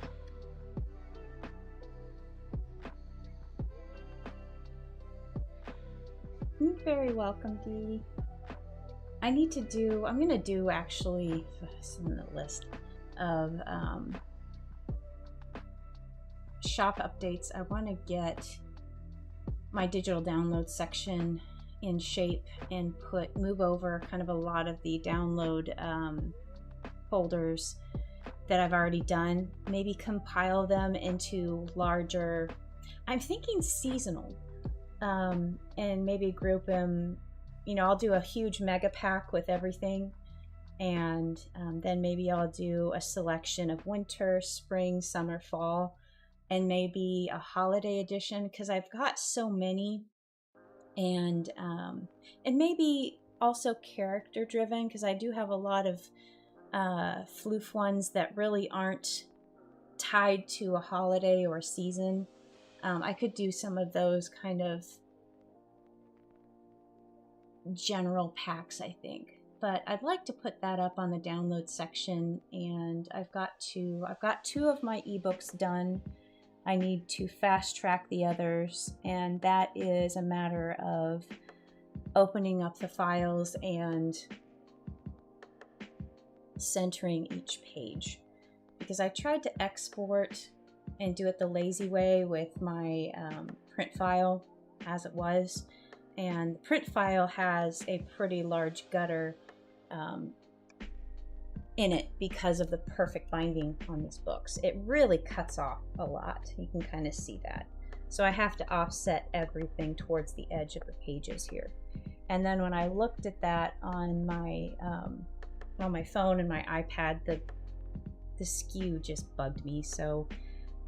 A: You're very welcome, Dee. I'm gonna do actually, it's on the list of shop updates. I want to get my digital download section in shape and move over kind of a lot of the download folders that I've already done. Maybe compile them into larger, I'm thinking seasonal, and maybe group them. I'll do a huge mega pack with everything, and then maybe I'll do a selection of winter, spring, summer, fall, and maybe a holiday edition, because I've got so many, and maybe also character driven, because I do have a lot of floof ones that really aren't tied to a holiday or a season. I could do some of those kind of general packs, I think, but I'd like to put that up on the download section. And I've got two of my ebooks done. I need to fast track the others, and that is a matter of opening up the files and centering each page, because I tried to export and do it the lazy way with my print file as it was, and the print file has a pretty large gutter in it because of the perfect binding on these books. It really cuts off a lot. You can kind of see that. So I have to offset everything towards the edge of the pages here. And then when I looked at that on my phone and my iPad, the skew just bugged me. So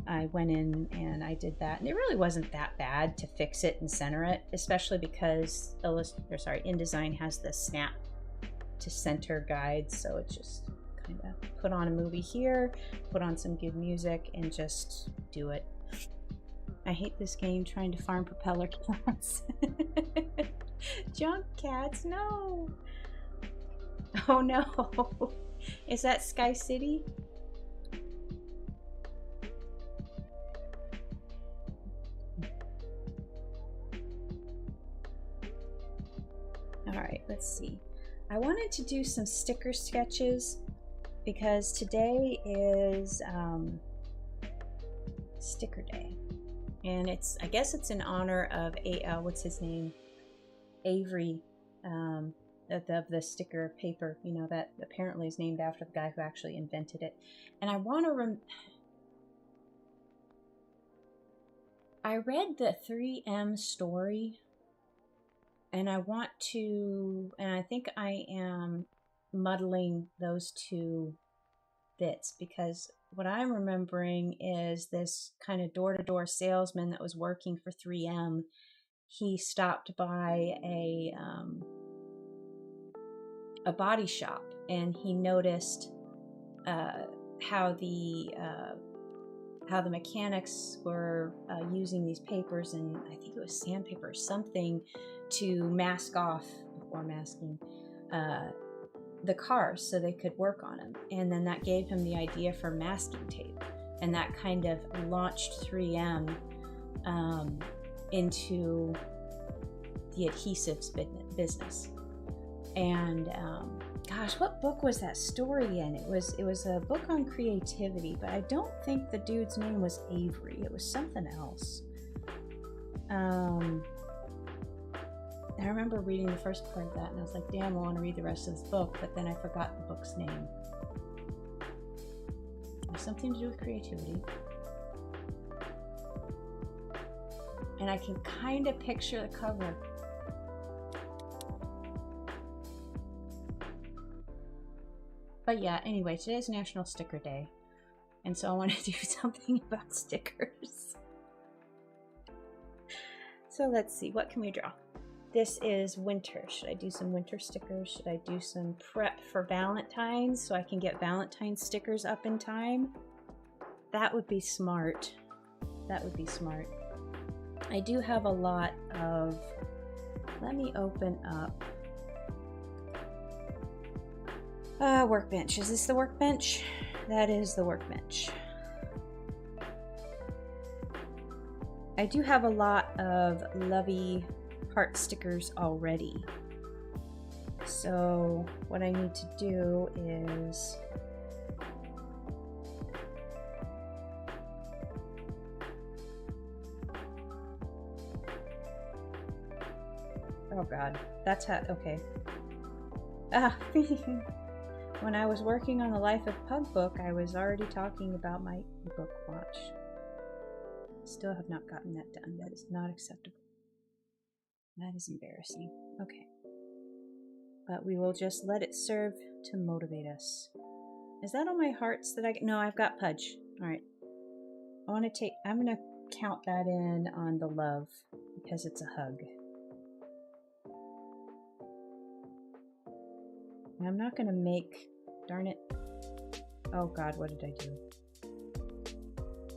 A: I went in and I did that, and it really wasn't that bad to fix it and center it, especially because InDesign has the snap to center guide. So it's just kind of put on a movie here, put on some good music, and just do it. I hate this game trying to farm propeller cats. Junk cats, no. Oh no. Is that Sky City? All right, let's see. I wanted to do some sticker sketches because today is sticker day, and I guess it's in honor of what's his name, Avery, of the sticker paper, that apparently is named after the guy who actually invented it. And I want to I read the 3M story, and I think I am muddling those two bits, because what I'm remembering is this kind of door-to-door salesman that was working for 3M. He stopped by a body shop, and he noticed how the how the mechanics were using these papers, and I think it was sandpaper or something, to mask off, before masking, the cars so they could work on them. And then that gave him the idea for masking tape, and that kind of launched 3M into the adhesives business. And gosh, what book was that story in? It was a book on creativity, but I don't think the dude's name was Avery. It was something else. I remember reading the first part of that, and I was like, damn, I want to read the rest of this book, but then I forgot the book's name. It was something to do with creativity. And I can kind of picture the cover. But yeah, anyway, today's National Sticker Day. And so I want to do something about stickers. So let's see, what can we draw? This is winter. Should I do some winter stickers? Should I do some prep for Valentine's so I can get Valentine's stickers up in time? That would be smart. That would be smart. I do have a lot of, let me open up. Workbench. Is this the workbench? That is the workbench. I do have a lot of lovey heart stickers already. So what I need to do is oh god, that's how, okay. When I was working on the Life of Pug book, I was already talking about my book launch. Still have not gotten that done. That is not acceptable. That is embarrassing. Okay. But we will just let it serve to motivate us. Is that all my hearts that I get? No, I've got Pudge. Alright. I'm going to count that in on the love because it's a hug. And I'm not going to make, darn it. Oh god, what did I do?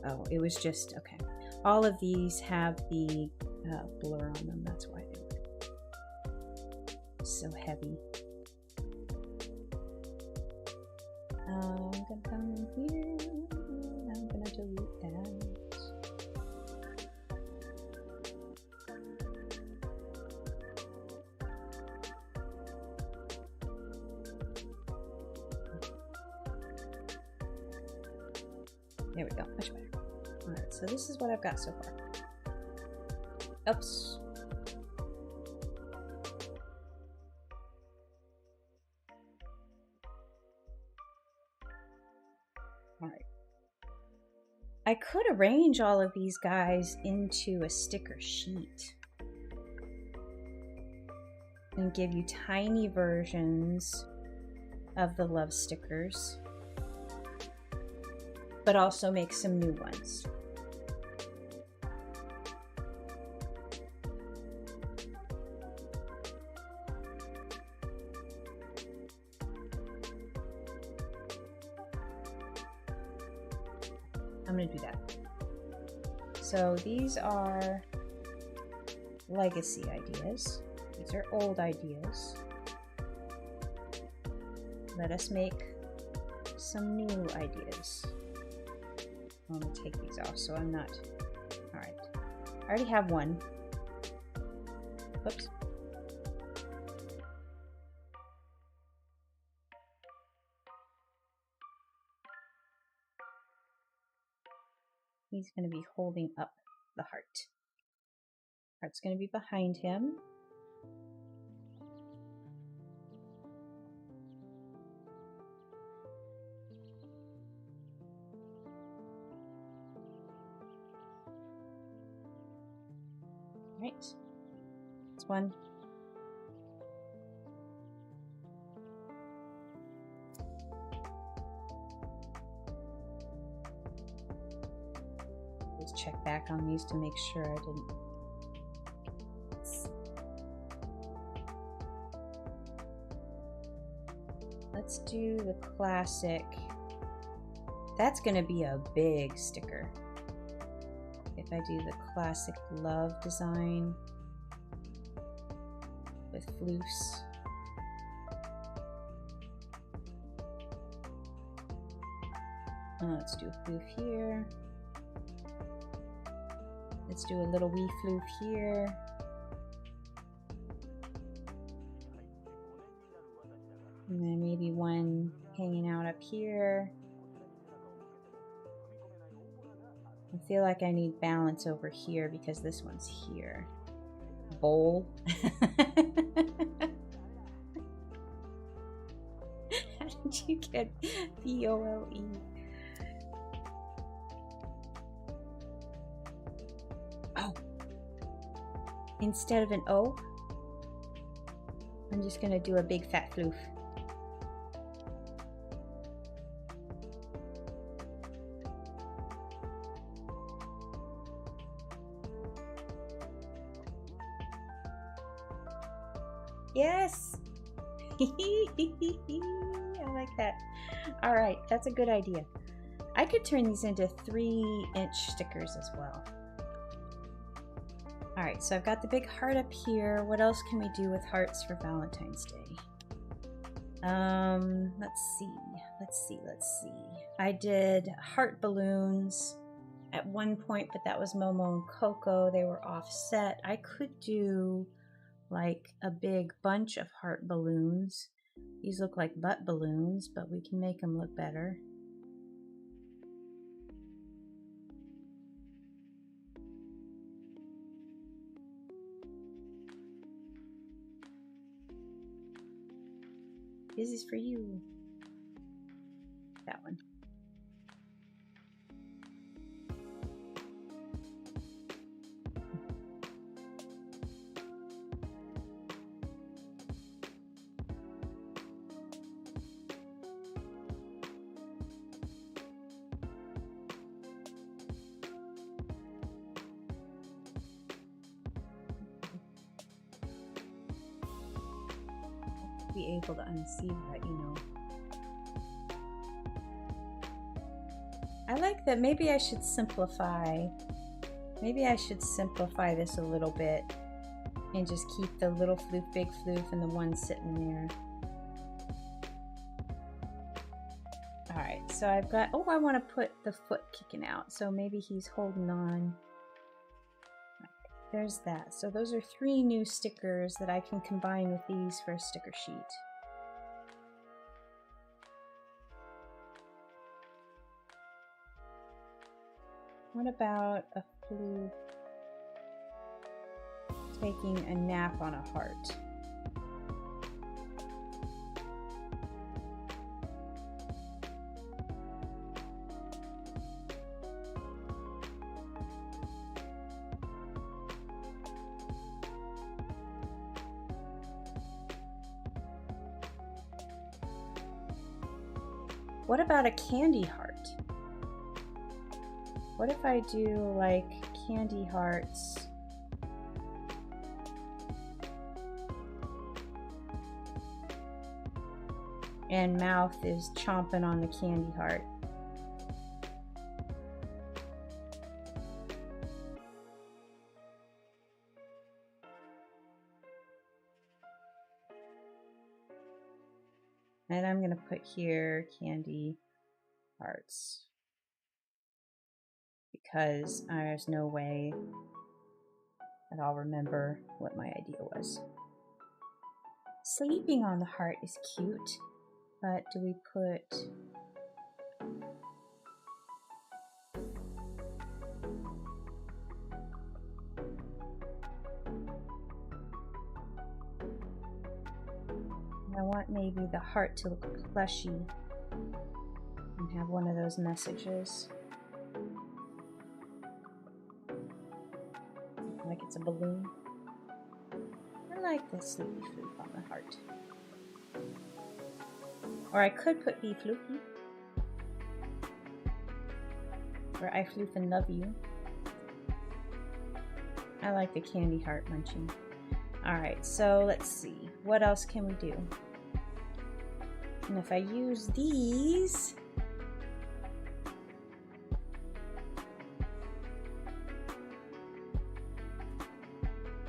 A: Oh, it was just, okay. All of these have the blur on them. That's why they were so heavy. I'm gonna come in here. I'm gonna delete that. There we go, much better. Alright, so this is what I've got so far. Oops. Alright. I could arrange all of these guys into a sticker sheet and give you tiny versions of the love stickers, but also make some new ones. I'm going to do that. So these are legacy ideas. These are old ideas. Let us make some new ideas. I'm going to take these off so I'm not... Alright. I already have one. Whoops. He's going to be holding up the heart. Heart's going to be behind him. Right. That's one. Just check back on these to make sure I didn't. Let's do the classic That's gonna be a big sticker. If I do the classic love design with floofs. Let's do a floof here. Let's do a little wee floof here. And then maybe one hanging out up here. I feel like I need balance over here because this one's here. Bowl. How did you get B-O-L-E? Oh. Instead of an O, I'm just gonna do a big fat floof. Yes! I like that. All right, that's a good idea. I could turn these into 3-inch stickers as well. All right, so I've got the big heart up here. What else can we do with hearts for Valentine's Day? Let's see. I did heart balloons at one point, but that was Momo and Coco. They were offset. I could do like a big bunch of heart balloons. These look like butt balloons, but we can make them look better. This is for you. That one. Be able to unsee that, you know. I like that. Maybe I should simplify. Maybe I should simplify this a little bit and just keep the little floof, big floof, and the one sitting there. All right, so I've got, oh, I want to put the foot kicking out. So maybe he's holding on. There's that. So those are 3 new stickers that I can combine with these for a sticker sheet. What about a floof taking a nap on a heart? What about a candy heart? What if I do like candy hearts? And mouth is chomping on the candy heart. And I'm going to put here candy hearts because there's no way that I'll remember what my idea was. Sleeping on the heart is cute, but do we put... I want maybe the heart to look plushy and have one of those messages. Like it's a balloon. I like the sleepy floof on the heart. Or I could put be floofy. Or I floof and love you. I like the candy heart munching. Alright, so let's see. What else can we do? And if I use these,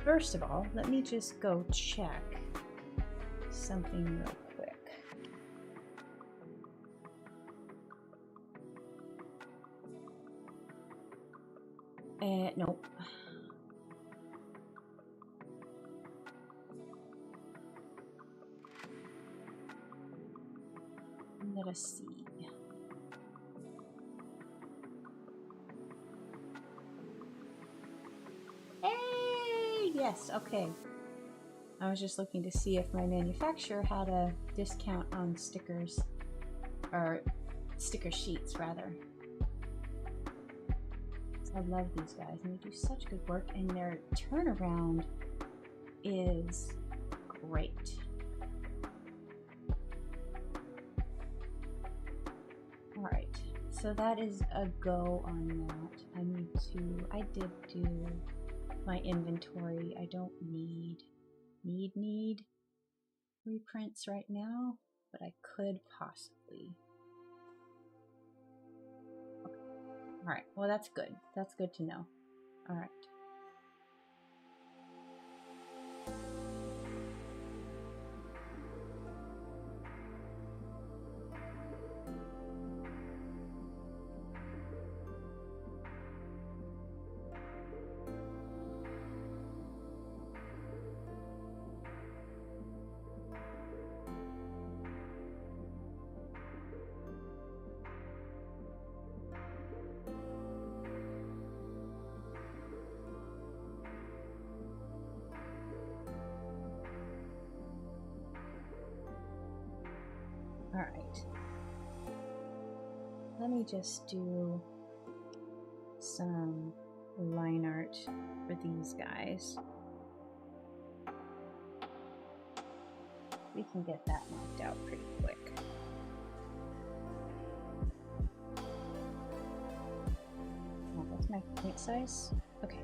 A: first of all, let me just go check something real quick. Nope. Let us see. Hey, yes, okay. I was just looking to see if my manufacturer had a discount on stickers, or sticker sheets rather. I love these guys and they do such good work, and their turnaround is great. All right, so that is a go on that. I did do my inventory. I don't need reprints right now, but I could possibly. Okay. All right, well, that's good. That's good to know. All right. All right, let me just do some line art for these guys. We can get that knocked out pretty quick. Oh, that's my point size? Okay.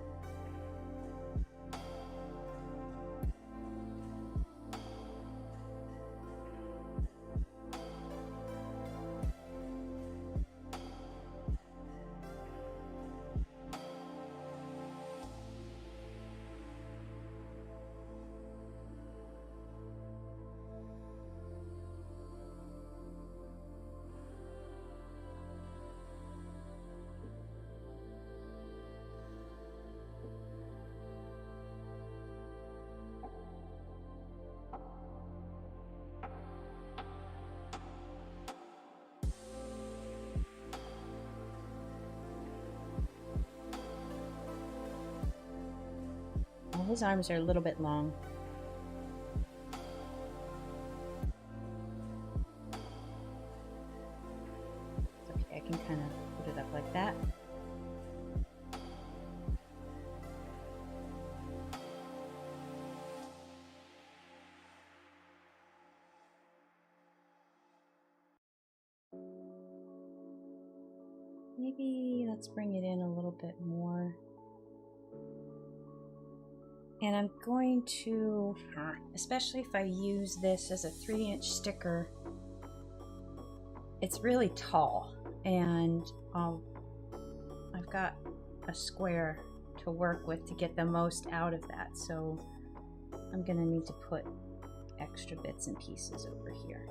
A: Well, his arms are a little bit long. Okay, I can kind of put it up like that. Maybe let's bring it in a little bit more. And I'm going to, especially if I use this as a 3-inch sticker, it's really tall, and I've got a square to work with to get the most out of that, so I'm going to need to put extra bits and pieces over here.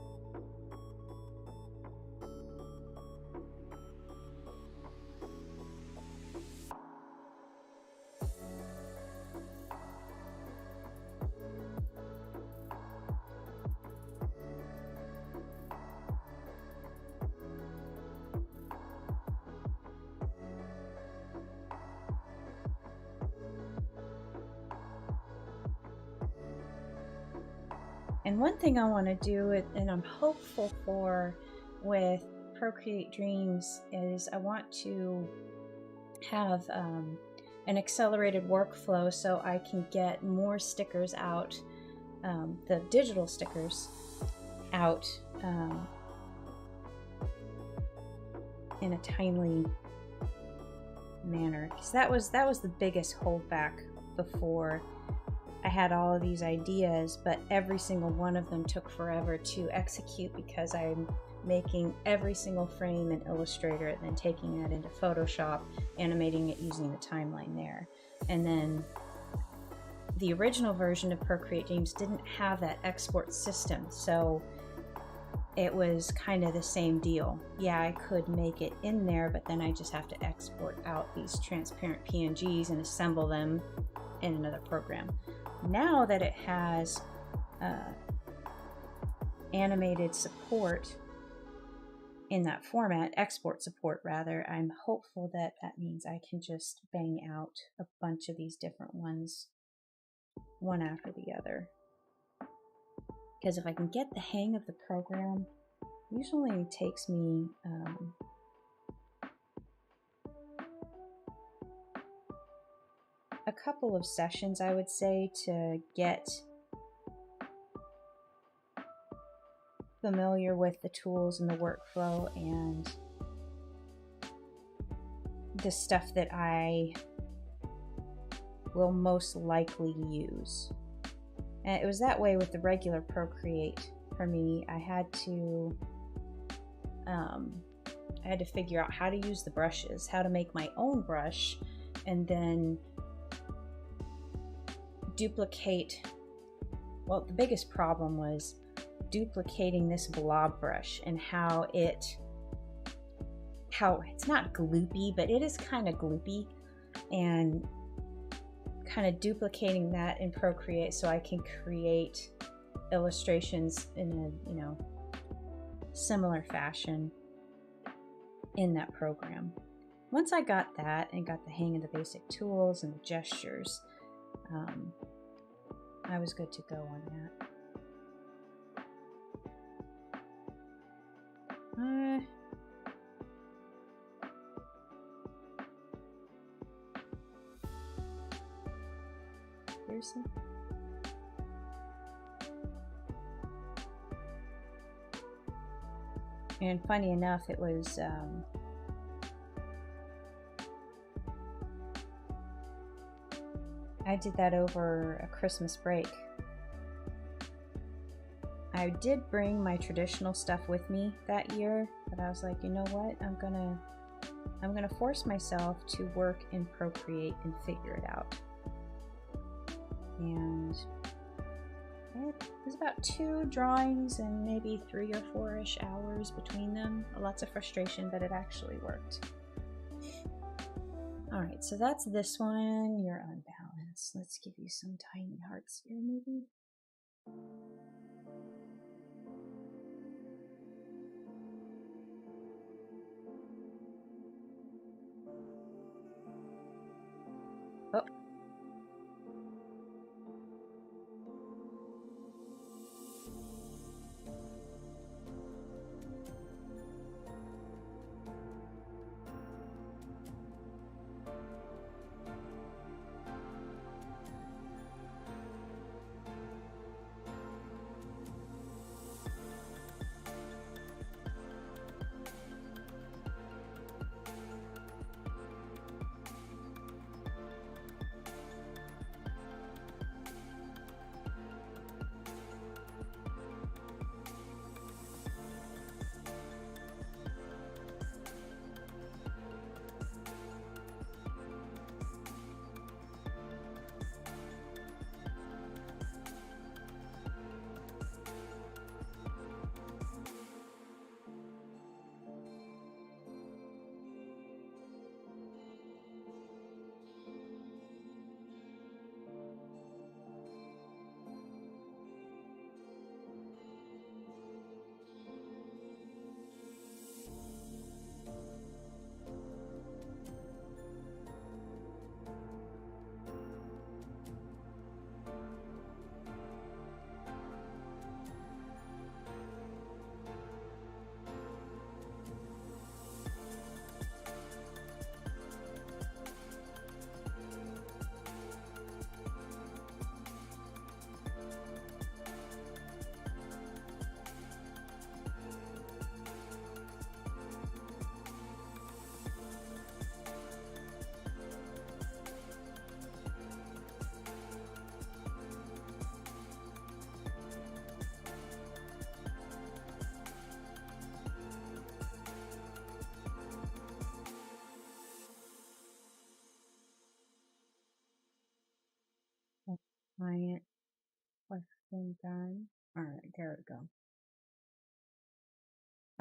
A: And one thing I want to do, and I'm hopeful for with Procreate Dreams, is I want to have an accelerated workflow so I can get more stickers out, the digital stickers out in a timely manner, because that was the biggest holdback before. I had all of these ideas, but every single one of them took forever to execute because I'm making every single frame in Illustrator and then taking that into Photoshop, animating it using the timeline there. And then the original version of Procreate Dreams didn't have that export system, so it was kind of the same deal. Yeah, I could make it in there, but then I just have to export out these transparent PNGs and assemble them in another program. Now that it has animated support in that format, export support rather, I'm hopeful that that means I can just bang out a bunch of these different ones one after the other. Because if I can get the hang of the program, it usually takes me a couple of sessions, I would say, to get familiar with the tools and the workflow and the stuff that I will most likely use. And it was that way with the regular Procreate for me. I had to figure out how to use the brushes, how to make my own brush, and then duplicate. Well, the biggest problem was duplicating this blob brush and how it's not gloopy, but it is kind of gloopy, and kind of duplicating that in Procreate so I can create illustrations in a similar fashion in that program. Once I got that and got the hang of the basic tools and the gestures, I was good to go on that. Seriously? And funny enough, it was I did that over a Christmas break. I did bring my traditional stuff with me that year, but I was like, you know what? I'm gonna force myself to work in Procreate and figure it out. And it was about 2 drawings and maybe 3 or 4-ish hours between them. Lots of frustration, but it actually worked. All right, so that's this one. You're unbalanced. Let's give you some tiny hearts here, maybe. Oh. client question done. All right, there we go.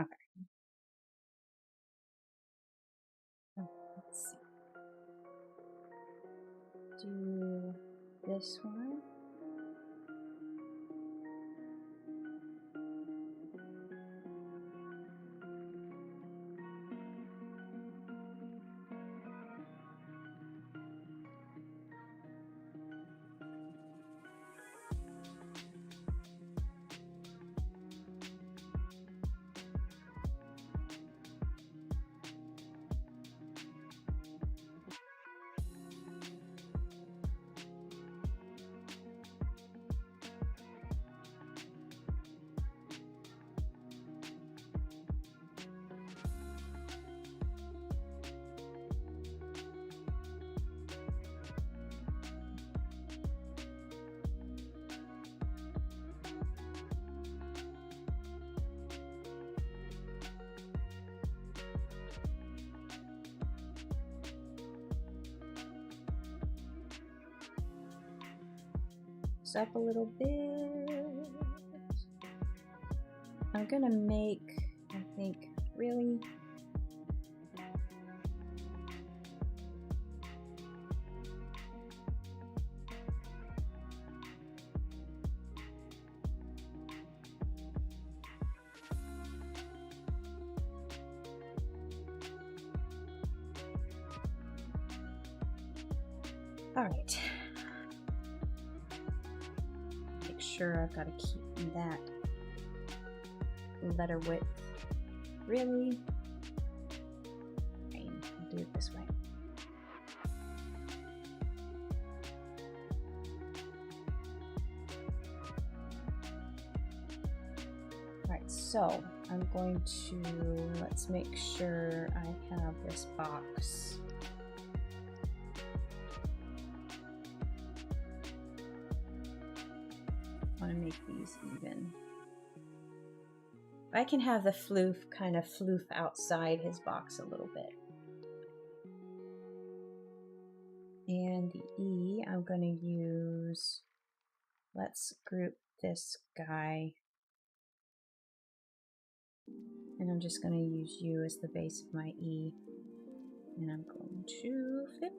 A: Okay. Let's see. Do this one. Up a little bit. I'm gonna make, I think, really all right. Sure, I've got to keep that letter width. Really? Fine, I'll do it this way. Alright, so I'm going to, let's make sure I have this box. I want to make these even. I can have the floof kind of floof outside his box a little bit. And the E I'm going to use, let's group this guy. And I'm just going to use U as the base of my E. And I'm going to flip.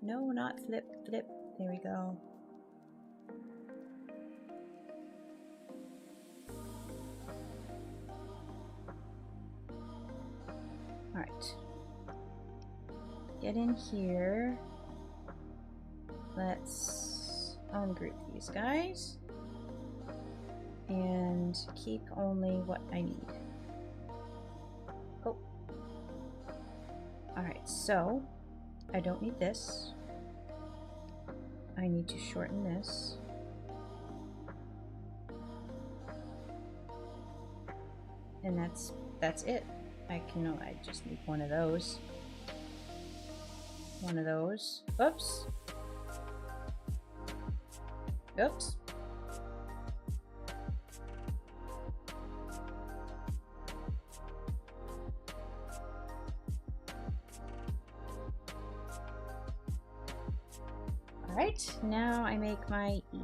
A: No, not flip, flip. There we go. All right. Get in here. Let's ungroup these guys. And keep only what I need. Oh. Alright, so I don't need this. I need to shorten this. And that's it. I just need one of those. One of those. Oops. Oops. Alright, now I make my E.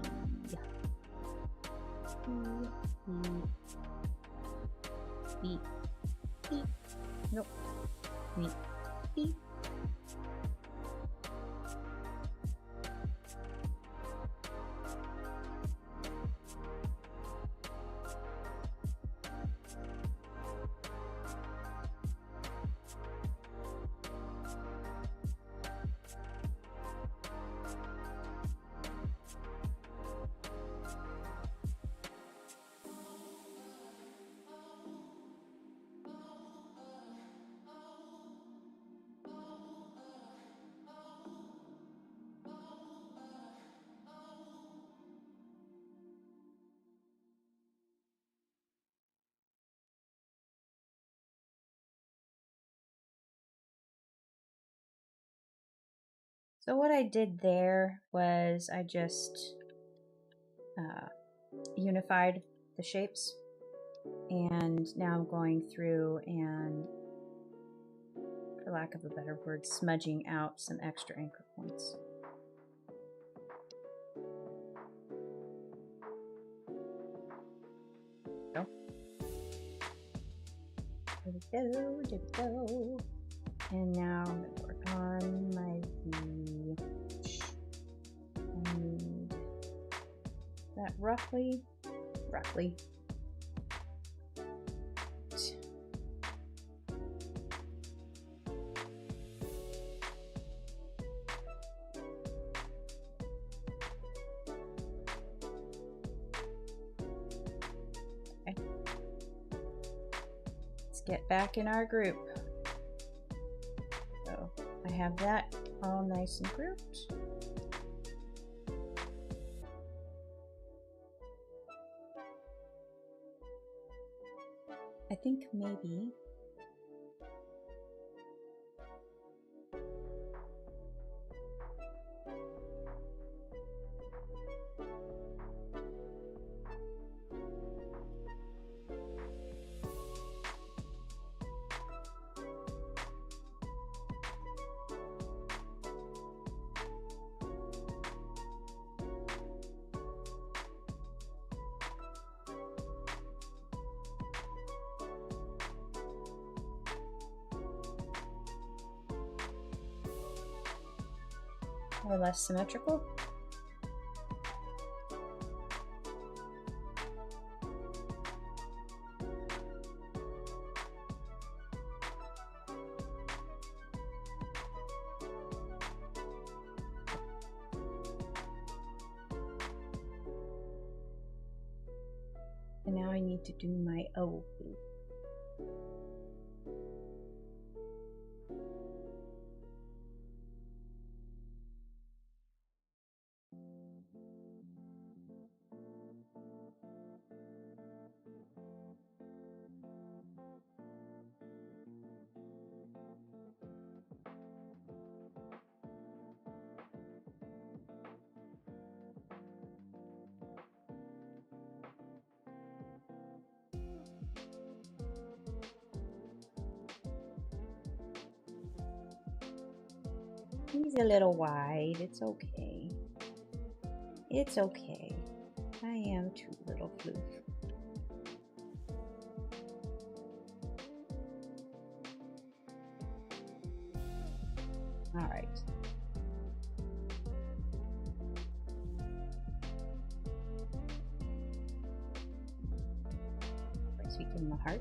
A: E. E. Nope. E. E. So what I did there was I just unified the shapes, and now I'm going through and, for lack of a better word, smudging out some extra anchor points. There we go. And now I'm going to work on my V. I need that roughly. Okay. Let's get back in our group. So I have that all nice and grouped. I think maybe or less symmetrical. And now I need to do my O loop. He's a little wide. It's okay. It's okay. I am too, little floof. All right. First we give him a heart.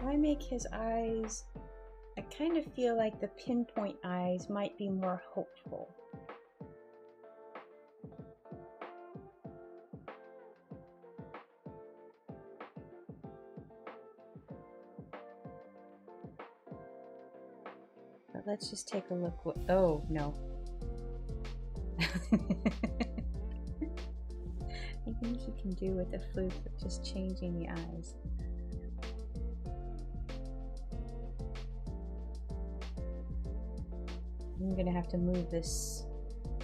A: I make his eyes, I kind of feel like the pinpoint eyes might be more hopeful. But let's just take a look. Oh, no. I think you can do with the floof of just changing the eyes. I'm going to have to move this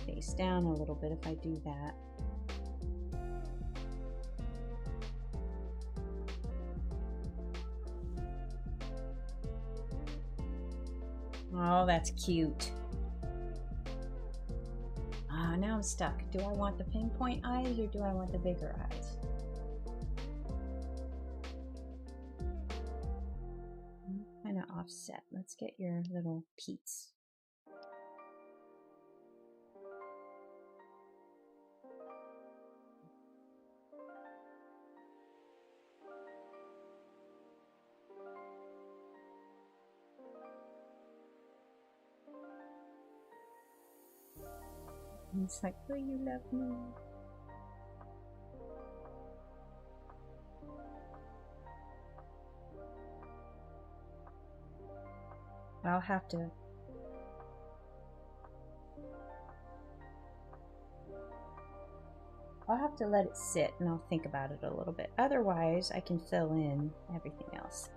A: face down a little bit if I do that. Oh, that's cute. Ah, now I'm stuck. Do I want the pinpoint eyes or do I want the bigger eyes? Kind of offset. Let's get your little Pete's. It's like, will you love me? I'll have to let it sit and I'll think about it a little bit. Otherwise, I can fill in everything else.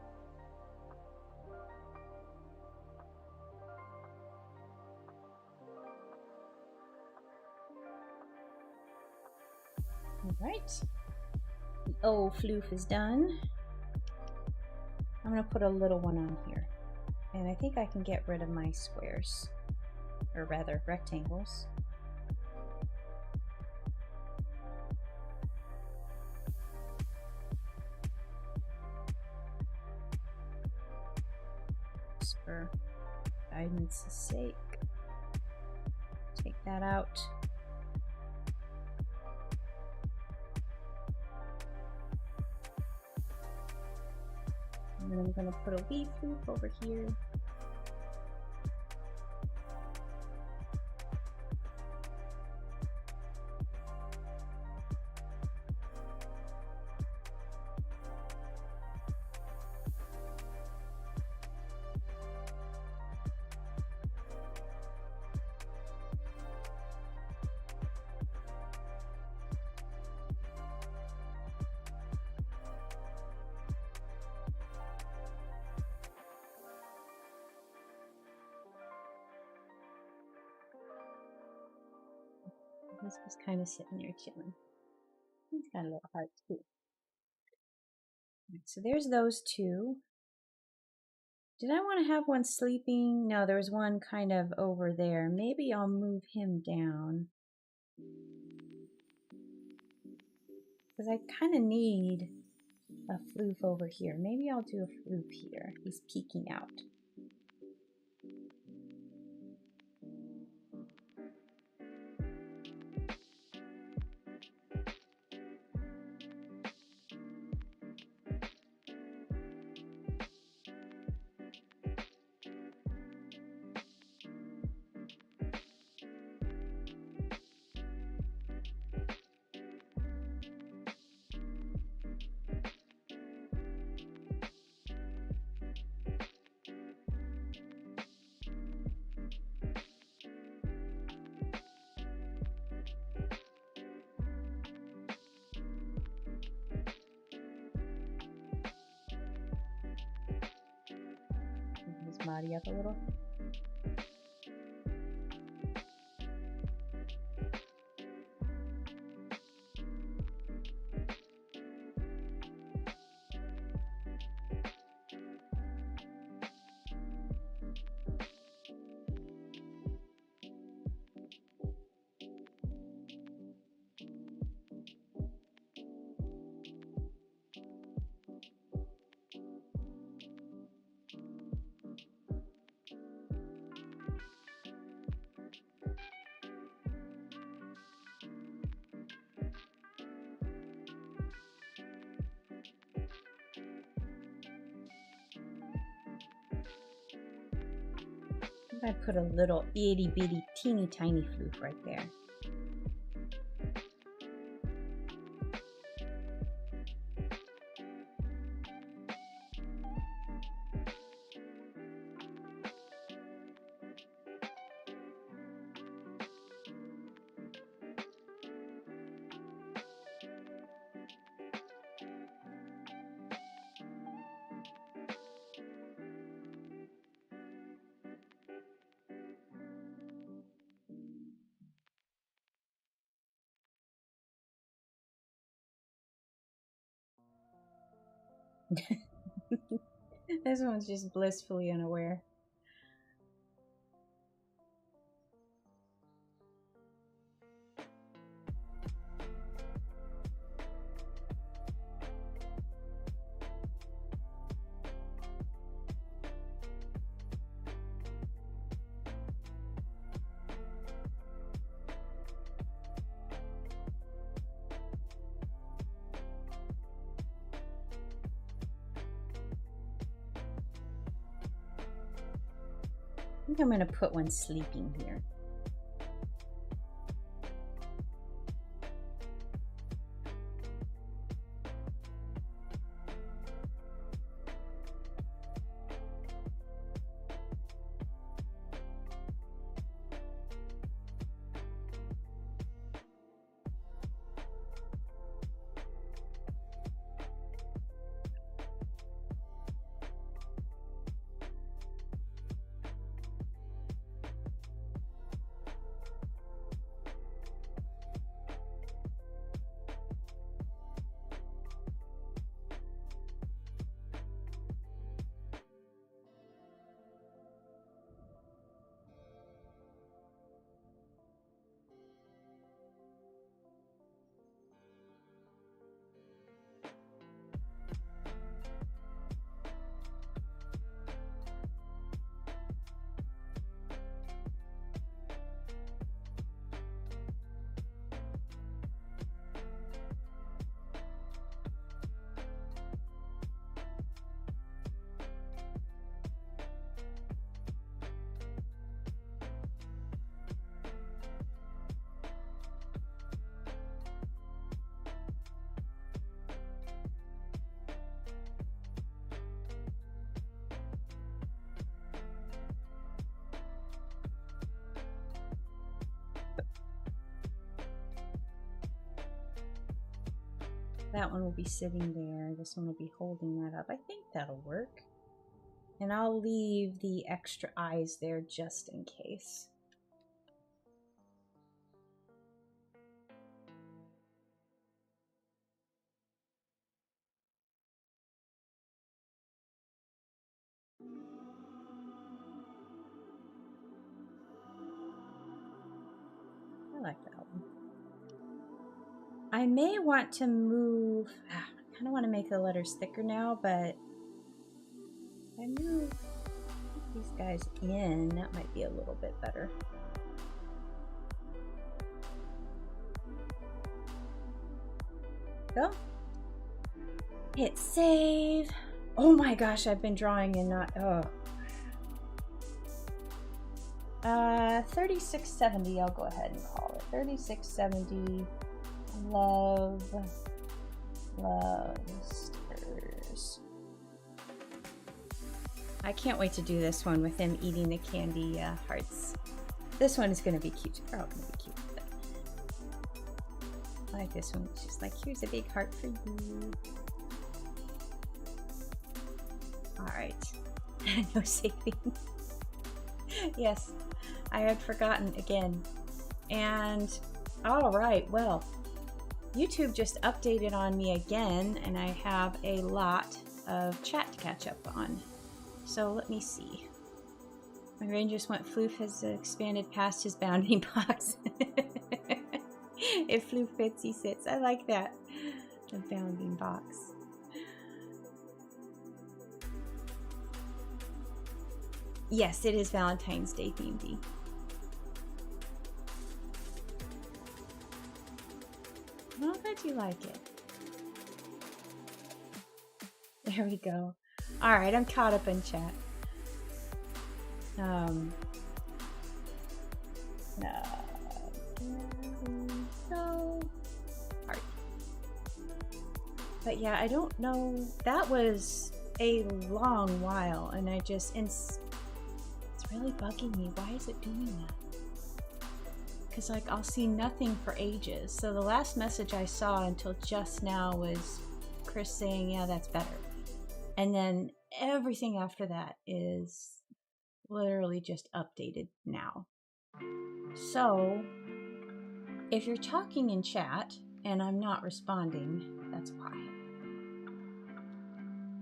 A: All right, the O floof is done. I'm gonna put a little one on here. And I think I can get rid of my squares, or rather rectangles. for guidance' sake. Take that out. And then I'm going to put a leaf loop over here. This was kind of sitting there chilling. He's got a little heart too. Right, so there's those two. Did I want to have one sleeping? No, there was one kind of over there. Maybe I'll move him down. Because I kind of need a floof over here. Maybe I'll do a floof here. He's peeking out. His body up a little. I put a little itty bitty teeny tiny floof right there. This one's just blissfully unaware. I think I'm going to put one sleeping here. That one will be sitting there. This one will be holding that up. I think that'll work. And I'll leave the extra eyes there just in case. I like that one. I may want to move. I kind of want to make the letters thicker now, but if I move these guys in, that might be a little bit better. Go. Hit save. Oh my gosh, I've been drawing and not. Oh. 3670, I'll go ahead and call it 3670. Love stars. I can't wait to do this one with him eating the candy hearts. This one is going to be cute. They're all going to be cute. But I like this one. It's just like, here's a big heart for you. All right. No saving. Yes, I had forgotten again. And all right, well, YouTube just updated on me again, and I have a lot of chat to catch up on. So let me see. My Rangers went Floof has expanded past his bounding box. If Floof fits, he sits. I like that. The bounding box. Yes, it is Valentine's Day themed. Well, I'm glad you like it. There we go. All right, I'm caught up in chat. No. Heart. But yeah, I don't know. That was a long while, and it's really bugging me. Why is it doing that? Because like I'll see nothing for ages. So the last message I saw until just now was Chris saying, yeah, that's better. And then everything after that is literally just updated now. So if you're talking in chat and I'm not responding, that's why.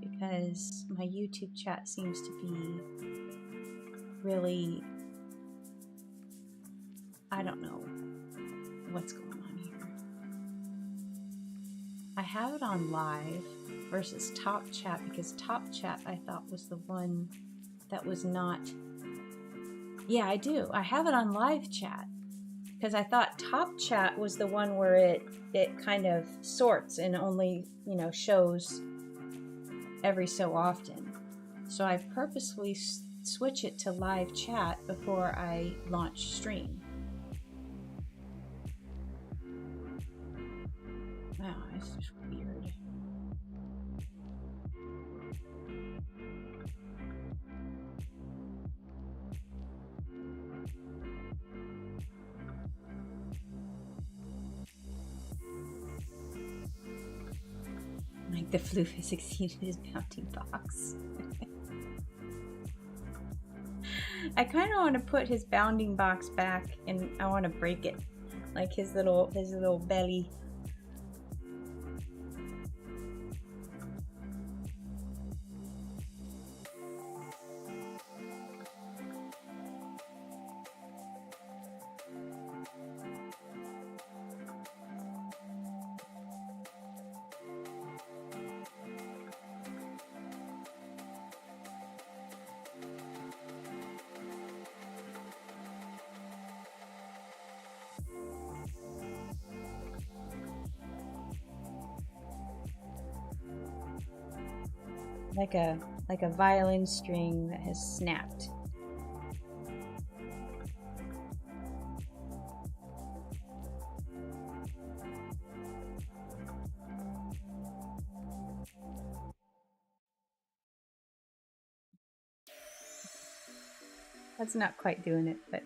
A: Because my YouTube chat seems to be really, I don't know what's going on here. I have it on live versus top chat because top chat I thought was the one that was not. Yeah, I do. I have it on live chat because I thought top chat was the one where it kind of sorts and only, shows every so often. So I purposely switch it to live chat before I launch stream. Wow, it's just weird. Like the Floof has exceeded his bounty box. I kind of want to put his bounding box back, and I want to break it, like his little belly. Like a violin string that has snapped. That's not quite doing it, but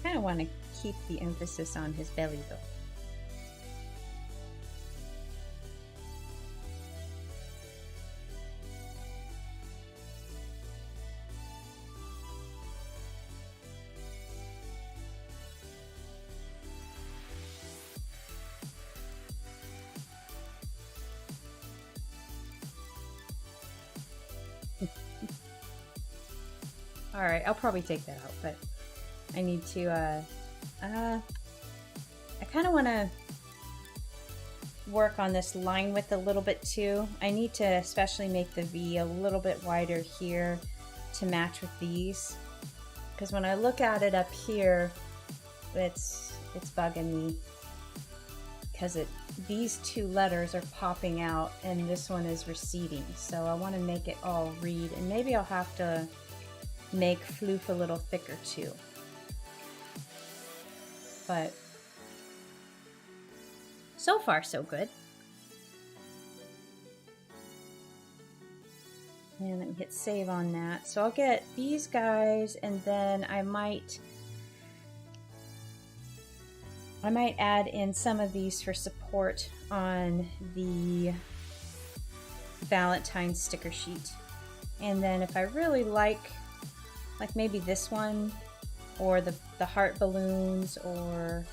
A: kind of want to keep the emphasis on his belly though. All right, I'll probably take that out, but I need to, I kind of want to work on this line width a little bit too. I need to especially make the V a little bit wider here to match with these, because when I look at it up here, it's bugging me because these two letters are popping out and this one is receding. So I want to make it all read, and maybe I'll have to make floof a little thicker too. But so far so good. And let me hit save on that. So I'll get these guys, and then I might add in some of these for support on the Valentine's sticker sheet. And then if I really like maybe this one, or the heart balloons, or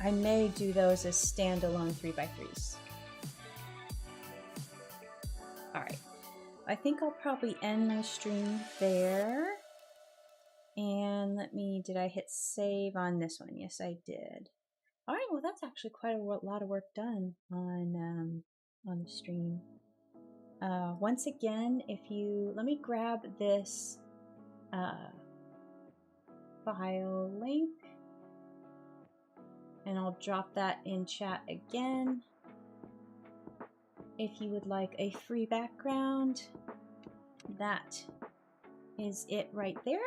A: I may do those as standalone 3x3s. All right, I think I'll probably end my stream there. And did I hit save on this one? Yes, I did. All right, well, that's actually quite a lot of work done on the stream. Once again, let me grab this file link, and I'll drop that in chat again. If you would like a free background, that is it right there.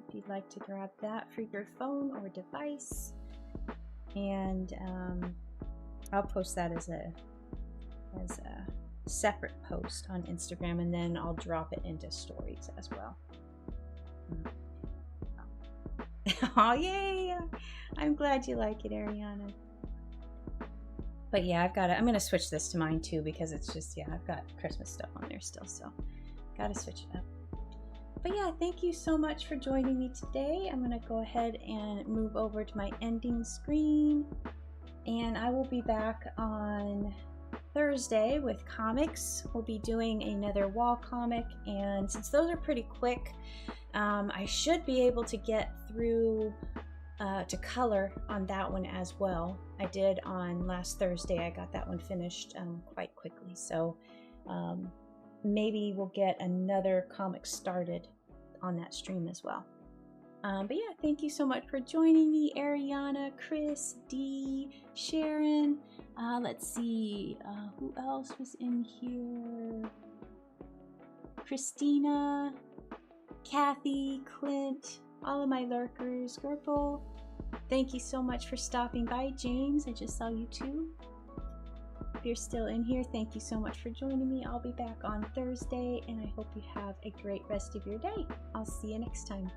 A: If you'd like to grab that for your phone or device, and I'll post that as a separate post on Instagram, and then I'll drop it into stories as well. Oh yay! I'm glad you like it, Ariana. But yeah, I'm gonna switch this to mine too, because it's just, yeah, I've got Christmas stuff on there still, so gotta switch it up. But yeah, thank you so much for joining me today. I'm gonna go ahead and move over to my ending screen, and I will be back on Thursday with comics. We'll be doing another wall comic, and since those are pretty quick, I should be able to get through to color on that one as well. I did on last Thursday. I got that one finished quite quickly, so maybe we'll get another comic started on that stream as well. But yeah, thank you so much for joining me, Ariana, Chris, Dee, Sharon. Let's see, who else was in here? Christina, Kathy, Clint, all of my lurkers, Gerbil. Thank you so much for stopping by. James, I just saw you too. If you're still in here, thank you so much for joining me. I'll be back on Thursday, and I hope you have a great rest of your day. I'll see you next time.